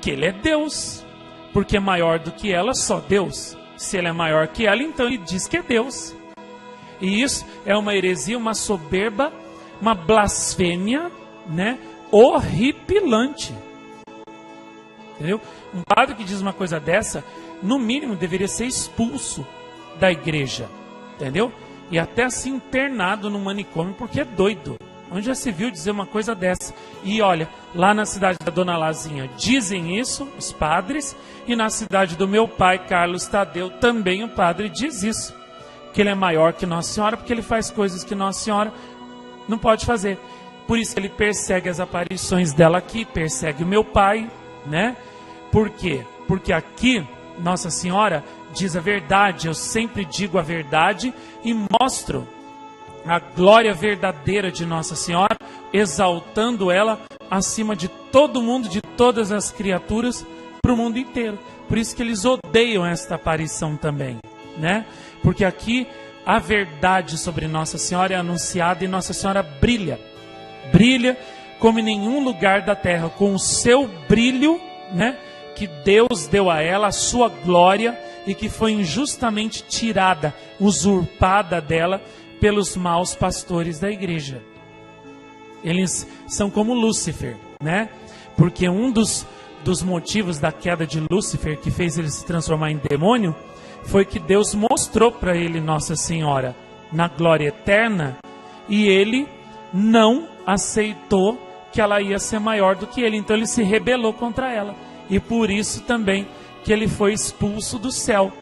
Que ele é Deus, porque maior do que ela, só Deus. Se ele é maior que ela, então ele diz que é Deus. E isso é uma heresia, uma soberba, uma blasfêmia, né, horripilante. Entendeu? Um padre que diz uma coisa dessa, no mínimo deveria ser expulso da igreja, entendeu? E até assim internado no manicômio, porque é doido. Onde já se viu dizer uma coisa dessa? E olha, lá na cidade da Dona Lazinha dizem isso, os padres, e na cidade do meu pai, Carlos Tadeu, também o padre diz isso, que ele é maior que Nossa Senhora, porque ele faz coisas que Nossa Senhora não pode fazer. Por isso que ele persegue as aparições dela aqui, persegue o meu pai, né? Por quê? Porque aqui Nossa Senhora diz a verdade, eu sempre digo a verdade e mostro a glória verdadeira de Nossa Senhora, exaltando ela acima de todo mundo, de todas as criaturas, para o mundo inteiro. Por isso que eles odeiam esta aparição também, né? Porque aqui a verdade sobre Nossa Senhora é anunciada e Nossa Senhora brilha. Brilha como em nenhum lugar da terra, com o seu brilho, né, que Deus deu a ela, a sua glória, e que foi injustamente tirada, usurpada dela pelos maus pastores da igreja. Eles são como Lúcifer, né? Porque um dos motivos da queda de Lúcifer, que fez ele se transformar em demônio, foi que Deus mostrou para ele Nossa Senhora na glória eterna, e ele não aceitou que ela ia ser maior do que ele. Então ele se rebelou contra ela, e por isso também que ele foi expulso do céu.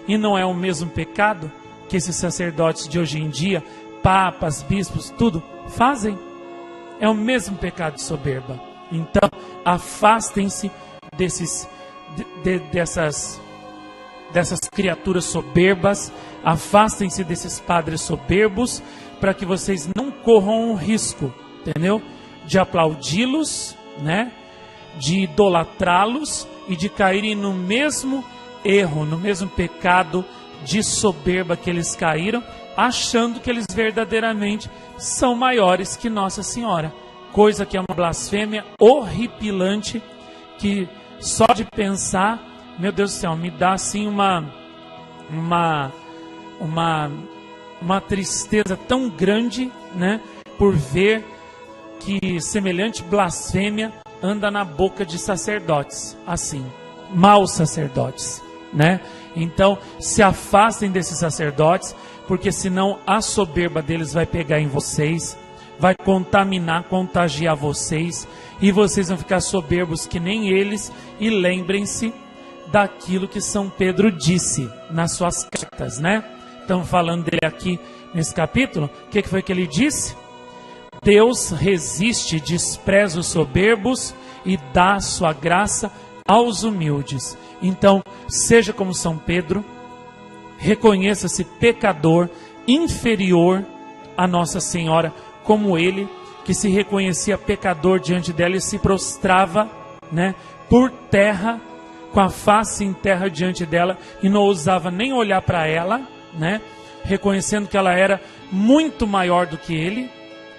E não é o mesmo pecado que esses sacerdotes de hoje em dia, papas, bispos, tudo fazem? É o mesmo pecado de soberba. Então afastem-se dessas criaturas soberbas, afastem-se desses padres soberbos, para que vocês não corram o risco, entendeu? De aplaudi-los, né? De idolatrá-los e de caírem no mesmo erro, no mesmo pecado de soberba que eles caíram, achando que eles verdadeiramente são maiores que Nossa Senhora. Coisa que é uma blasfêmia horripilante, que só de pensar, meu Deus do céu, me dá assim uma tristeza tão grande, né, por ver que semelhante blasfêmia anda na boca de sacerdotes, assim, maus sacerdotes, né? Então, se afastem desses sacerdotes, porque senão a soberba deles vai pegar em vocês, vai contaminar, contagiar vocês, e vocês vão ficar soberbos que nem eles. E lembrem-se daquilo que São Pedro disse nas suas cartas, né? Estamos falando dele aqui nesse capítulo. O que foi que ele disse? Deus resiste, despreza os soberbos e dá sua graça aos humildes. Então, seja como São Pedro, reconheça-se pecador, inferior a Nossa Senhora, como ele, que se reconhecia pecador diante dela e se prostrava, né, por terra, com a face em terra diante dela, e não ousava nem olhar para ela, né, reconhecendo que ela era muito maior do que ele.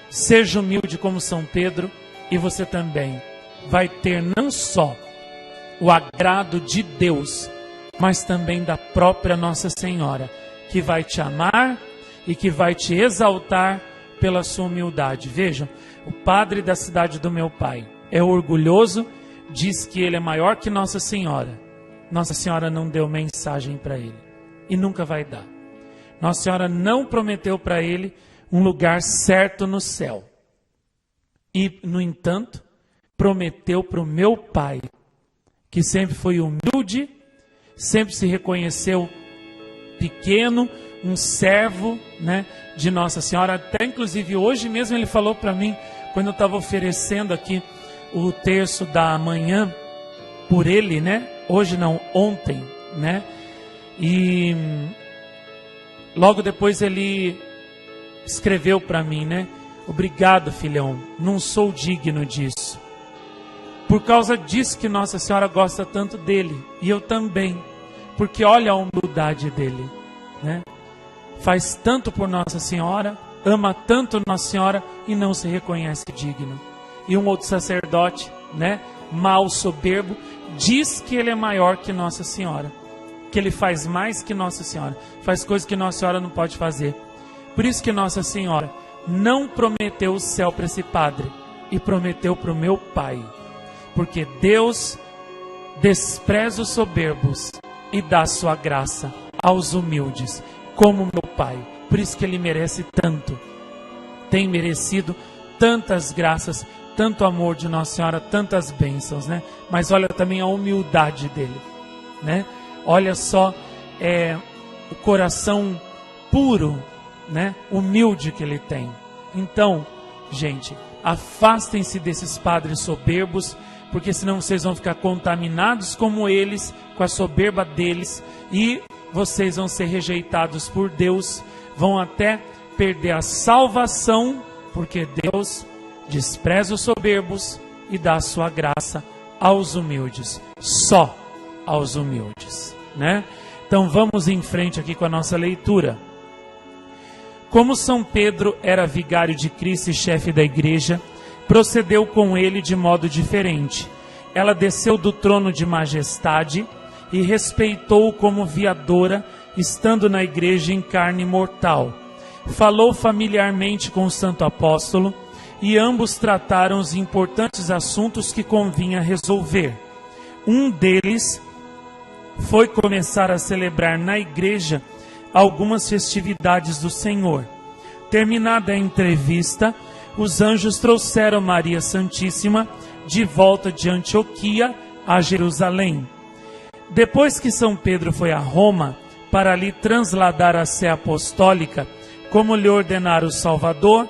Seja humilde como São Pedro, e você também vai ter não só o agrado de Deus, mas também da própria Nossa Senhora, que vai te amar e que vai te exaltar pela sua humildade. Vejam, o padre da cidade do meu pai é orgulhoso, diz que ele é maior que Nossa Senhora. Nossa Senhora não deu mensagem para ele e nunca vai dar. Nossa Senhora não prometeu para ele um lugar certo no céu. E, no entanto, prometeu para o meu pai, que sempre foi humilde, sempre se reconheceu pequeno, um servo, né, de Nossa Senhora. Até inclusive hoje mesmo ele falou para mim, quando eu estava oferecendo aqui o terço da manhã por ele, né? Hoje não, ontem, né? E logo depois ele escreveu para mim, né? Obrigado, filhão, não sou digno disso. Por causa disso que Nossa Senhora gosta tanto dele, e eu também, porque olha a humildade dele, né? Faz tanto por Nossa Senhora, ama tanto Nossa Senhora e não se reconhece digno. E um outro sacerdote, né, mal soberbo, diz que ele é maior que Nossa Senhora, que ele faz mais que Nossa Senhora, faz coisas que Nossa Senhora não pode fazer. Por isso que Nossa Senhora não prometeu o céu para esse padre, e prometeu para o meu pai, porque Deus despreza os soberbos e dá sua graça aos humildes, como meu pai. Por isso que ele merece tanto, tem merecido tantas graças, tanto amor de Nossa Senhora, tantas bênçãos, né? Mas olha também a humildade dele, né? Olha só o coração puro, né? Humilde que ele tem. Então, gente, afastem-se desses padres soberbos, porque senão vocês vão ficar contaminados como eles, com a soberba deles, e vocês vão ser rejeitados por Deus, vão até perder a salvação, porque Deus despreza os soberbos e dá a sua graça aos humildes, só aos humildes, né? Então vamos em frente aqui com a nossa leitura. Como São Pedro era vigário de Cristo e chefe da igreja, procedeu com ele de modo diferente. Ela desceu do trono de majestade e respeitou-o como viadora, estando na igreja em carne mortal. Falou familiarmente com o santo apóstolo, e ambos trataram os importantes assuntos que convinha resolver. Um deles foi começar a celebrar na igreja algumas festividades do Senhor. Terminada a entrevista, os anjos trouxeram Maria Santíssima de volta de Antioquia a Jerusalém. Depois que São Pedro foi a Roma para ali transladar a sé apostólica, como lhe ordenara o Salvador,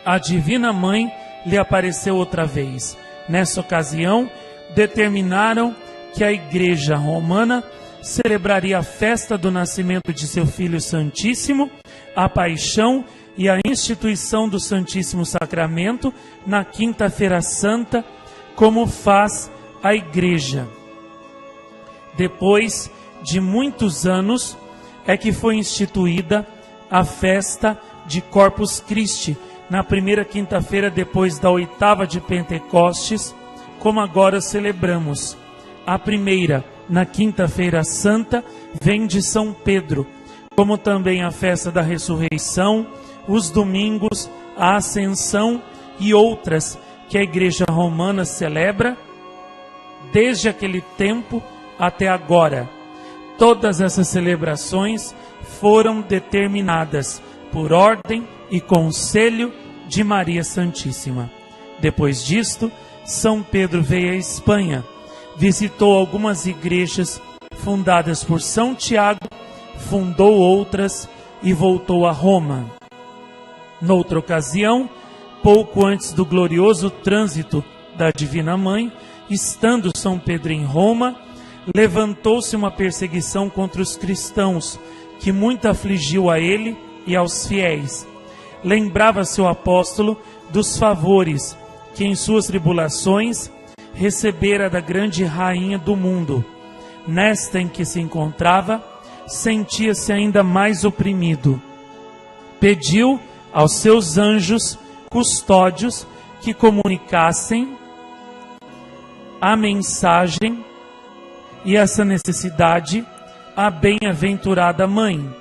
a Divina Mãe lhe apareceu outra vez. Nessa ocasião, determinaram que a Igreja Romana celebraria a festa do nascimento de seu Filho Santíssimo, a paixão e a instituição do Santíssimo Sacramento na Quinta-feira Santa, como faz a Igreja. Depois de muitos anos é que foi instituída a festa de Corpus Christi, na primeira quinta-feira depois da oitava de Pentecostes, como agora celebramos. A primeira, na Quinta-feira Santa, vem de São Pedro, como também a festa da ressurreição, os domingos, a Ascensão e outras que a Igreja Romana celebra desde aquele tempo até agora. Todas essas celebrações foram determinadas por ordem e conselho de Maria Santíssima. Depois disto, São Pedro veio à Espanha, visitou algumas igrejas fundadas por São Tiago, fundou outras e voltou a Roma. Noutra ocasião, pouco antes do glorioso trânsito da Divina Mãe, Estando São Pedro em Roma, levantou-se uma perseguição contra os cristãos, que muito afligiu a ele e aos fiéis. Lembrava-se o apóstolo dos favores que em suas tribulações recebera da grande rainha do mundo. Nesta em que se encontrava, sentia-se ainda mais oprimido. Pediu aos seus anjos custódios que comunicassem a mensagem e essa necessidade à bem-aventurada mãe,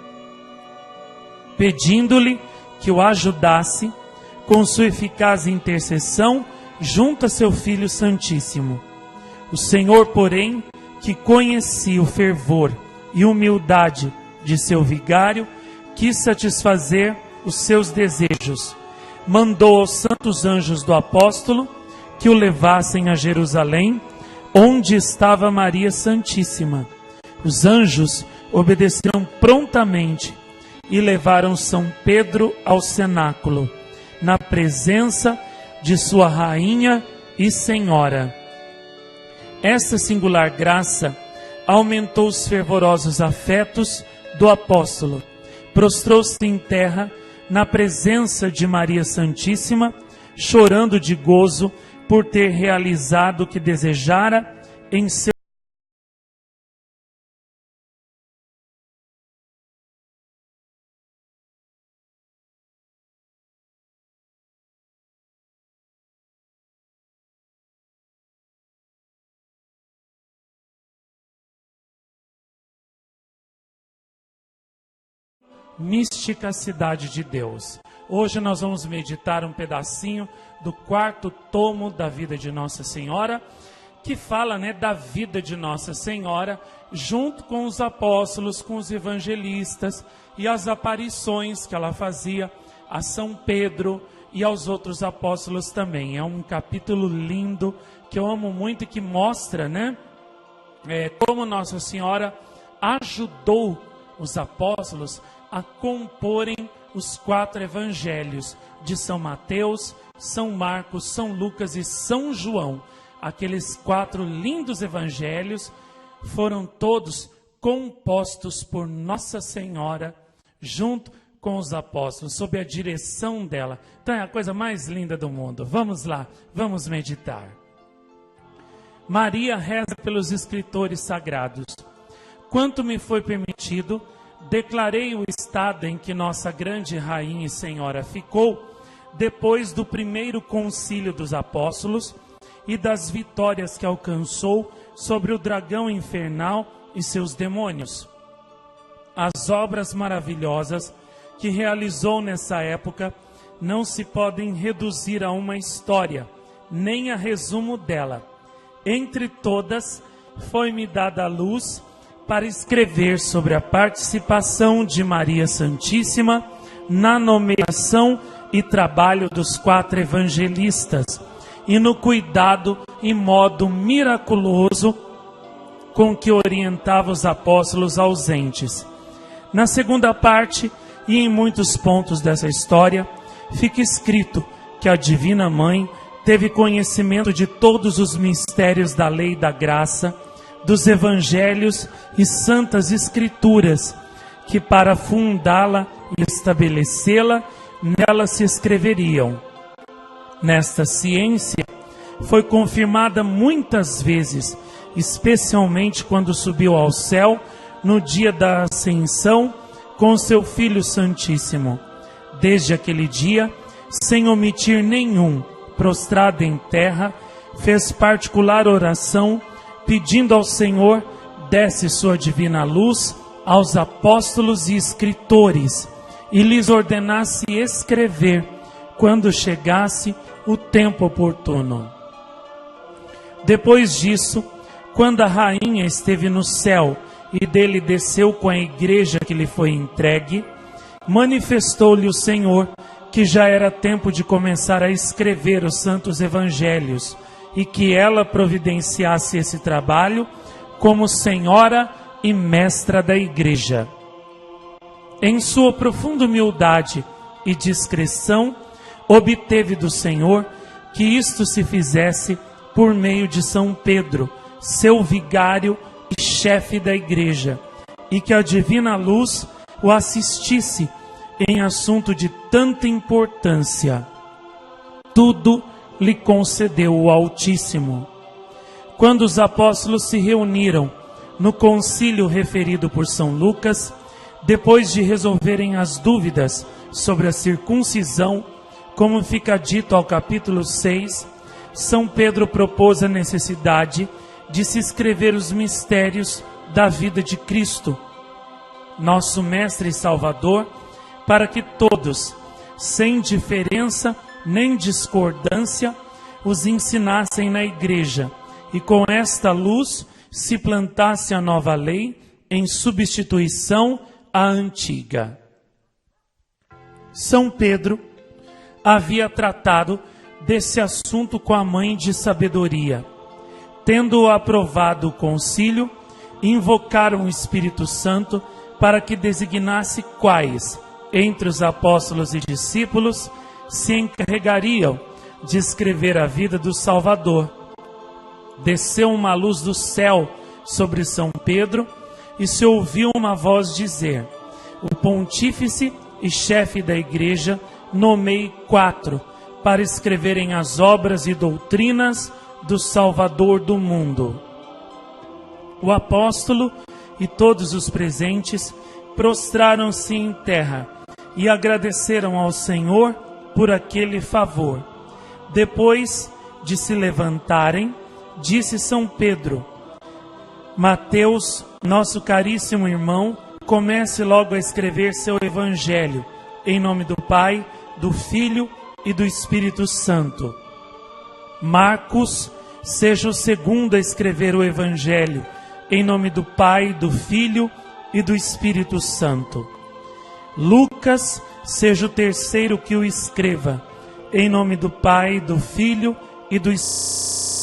pedindo-lhe que o ajudasse com sua eficaz intercessão junto a seu Filho Santíssimo. O Senhor, porém, que conhecia o fervor e humildade de seu vigário, quis satisfazer os seus desejos. Mandou aos santos anjos do apóstolo que o levassem a Jerusalém, onde estava Maria Santíssima. Os anjos obedeceram prontamente e levaram São Pedro ao cenáculo, na presença de sua rainha e senhora. Esta singular graça aumentou os fervorosos afetos do apóstolo. Prostrou-se em terra na presença de Maria Santíssima, chorando de gozo por ter realizado o que desejara em seu Mística Cidade de Deus. Hoje nós vamos meditar um pedacinho do 4º tomo da vida de Nossa Senhora, que fala, da vida de Nossa Senhora, junto com os apóstolos, com os evangelistas e as aparições que ela fazia a São Pedro e aos outros apóstolos também. É um capítulo lindo que eu amo muito e que mostra, como Nossa Senhora ajudou os apóstolos a comporem os 4 evangelhos de São Mateus, São Marcos, São Lucas e São João. Aqueles 4 lindos evangelhos foram todos compostos por Nossa Senhora, junto com os apóstolos, sob a direção dela. Então é a coisa mais linda do mundo. Vamos lá, vamos meditar. Maria reza pelos escritores sagrados. Quanto me foi permitido, declarei o estado em que nossa grande rainha e senhora ficou depois do primeiro concílio dos apóstolos e das vitórias que alcançou sobre o dragão infernal e seus demônios. As obras maravilhosas que realizou nessa época não se podem reduzir a uma história, nem a resumo dela. Entre todas, foi-me dada a luz para escrever sobre a participação de Maria Santíssima na nomeação e trabalho dos 4 evangelistas e no cuidado e modo miraculoso com que orientava os apóstolos ausentes. Na segunda parte, e em muitos pontos dessa história, fica escrito que a Divina Mãe teve conhecimento de todos os mistérios da lei e da graça, dos evangelhos e santas escrituras, que para fundá-la e estabelecê-la, nela se escreveriam. Nesta ciência foi confirmada muitas vezes, especialmente quando subiu ao céu no dia da ascensão com seu Filho Santíssimo. Desde aquele dia, sem omitir nenhum, prostrado em terra, fez particular oração, pedindo ao Senhor desse sua divina luz aos apóstolos e escritores e lhes ordenasse escrever quando chegasse o tempo oportuno. Depois disso, quando a rainha esteve no céu e dele desceu com a igreja que lhe foi entregue, manifestou-lhe o Senhor que já era tempo de começar a escrever os santos evangelhos e que ela providenciasse esse trabalho como senhora e mestra da igreja. Em sua profunda humildade e discrição, obteve do Senhor que isto se fizesse por meio de São Pedro, seu vigário e chefe da igreja, e que a divina luz o assistisse em assunto de tanta importância. Tudo lhe concedeu o Altíssimo. Quando os apóstolos se reuniram no concílio referido por São Lucas, depois de resolverem as dúvidas sobre a circuncisão, como fica dito ao capítulo 6, São Pedro propôs a necessidade de se escrever os mistérios da vida de Cristo, nosso Mestre e Salvador, para que todos, sem diferença nem discordância, os ensinassem na igreja, e com esta luz se plantasse a nova lei em substituição à antiga. São Pedro havia tratado desse assunto com a mãe de sabedoria. Tendo-o aprovado o concílio, invocaram o Espírito Santo para que designasse quais, entre os apóstolos e discípulos, se encarregariam de escrever a vida do Salvador. Desceu uma luz do céu sobre São Pedro e se ouviu uma voz dizer: o pontífice e chefe da igreja nomeie 4 para escreverem as obras e doutrinas do Salvador do mundo. O apóstolo e todos os presentes prostraram-se em terra e agradeceram ao Senhor por aquele favor. Depois de se levantarem, disse São Pedro: Mateus, nosso caríssimo irmão, comece logo a escrever seu evangelho, em nome do Pai, do Filho e do Espírito Santo. Marcos, seja o segundo a escrever o evangelho, em nome do Pai, do Filho e do Espírito Santo. Lucas, seja o terceiro que o escreva, em nome do Pai, do Filho e do Espírito Santo.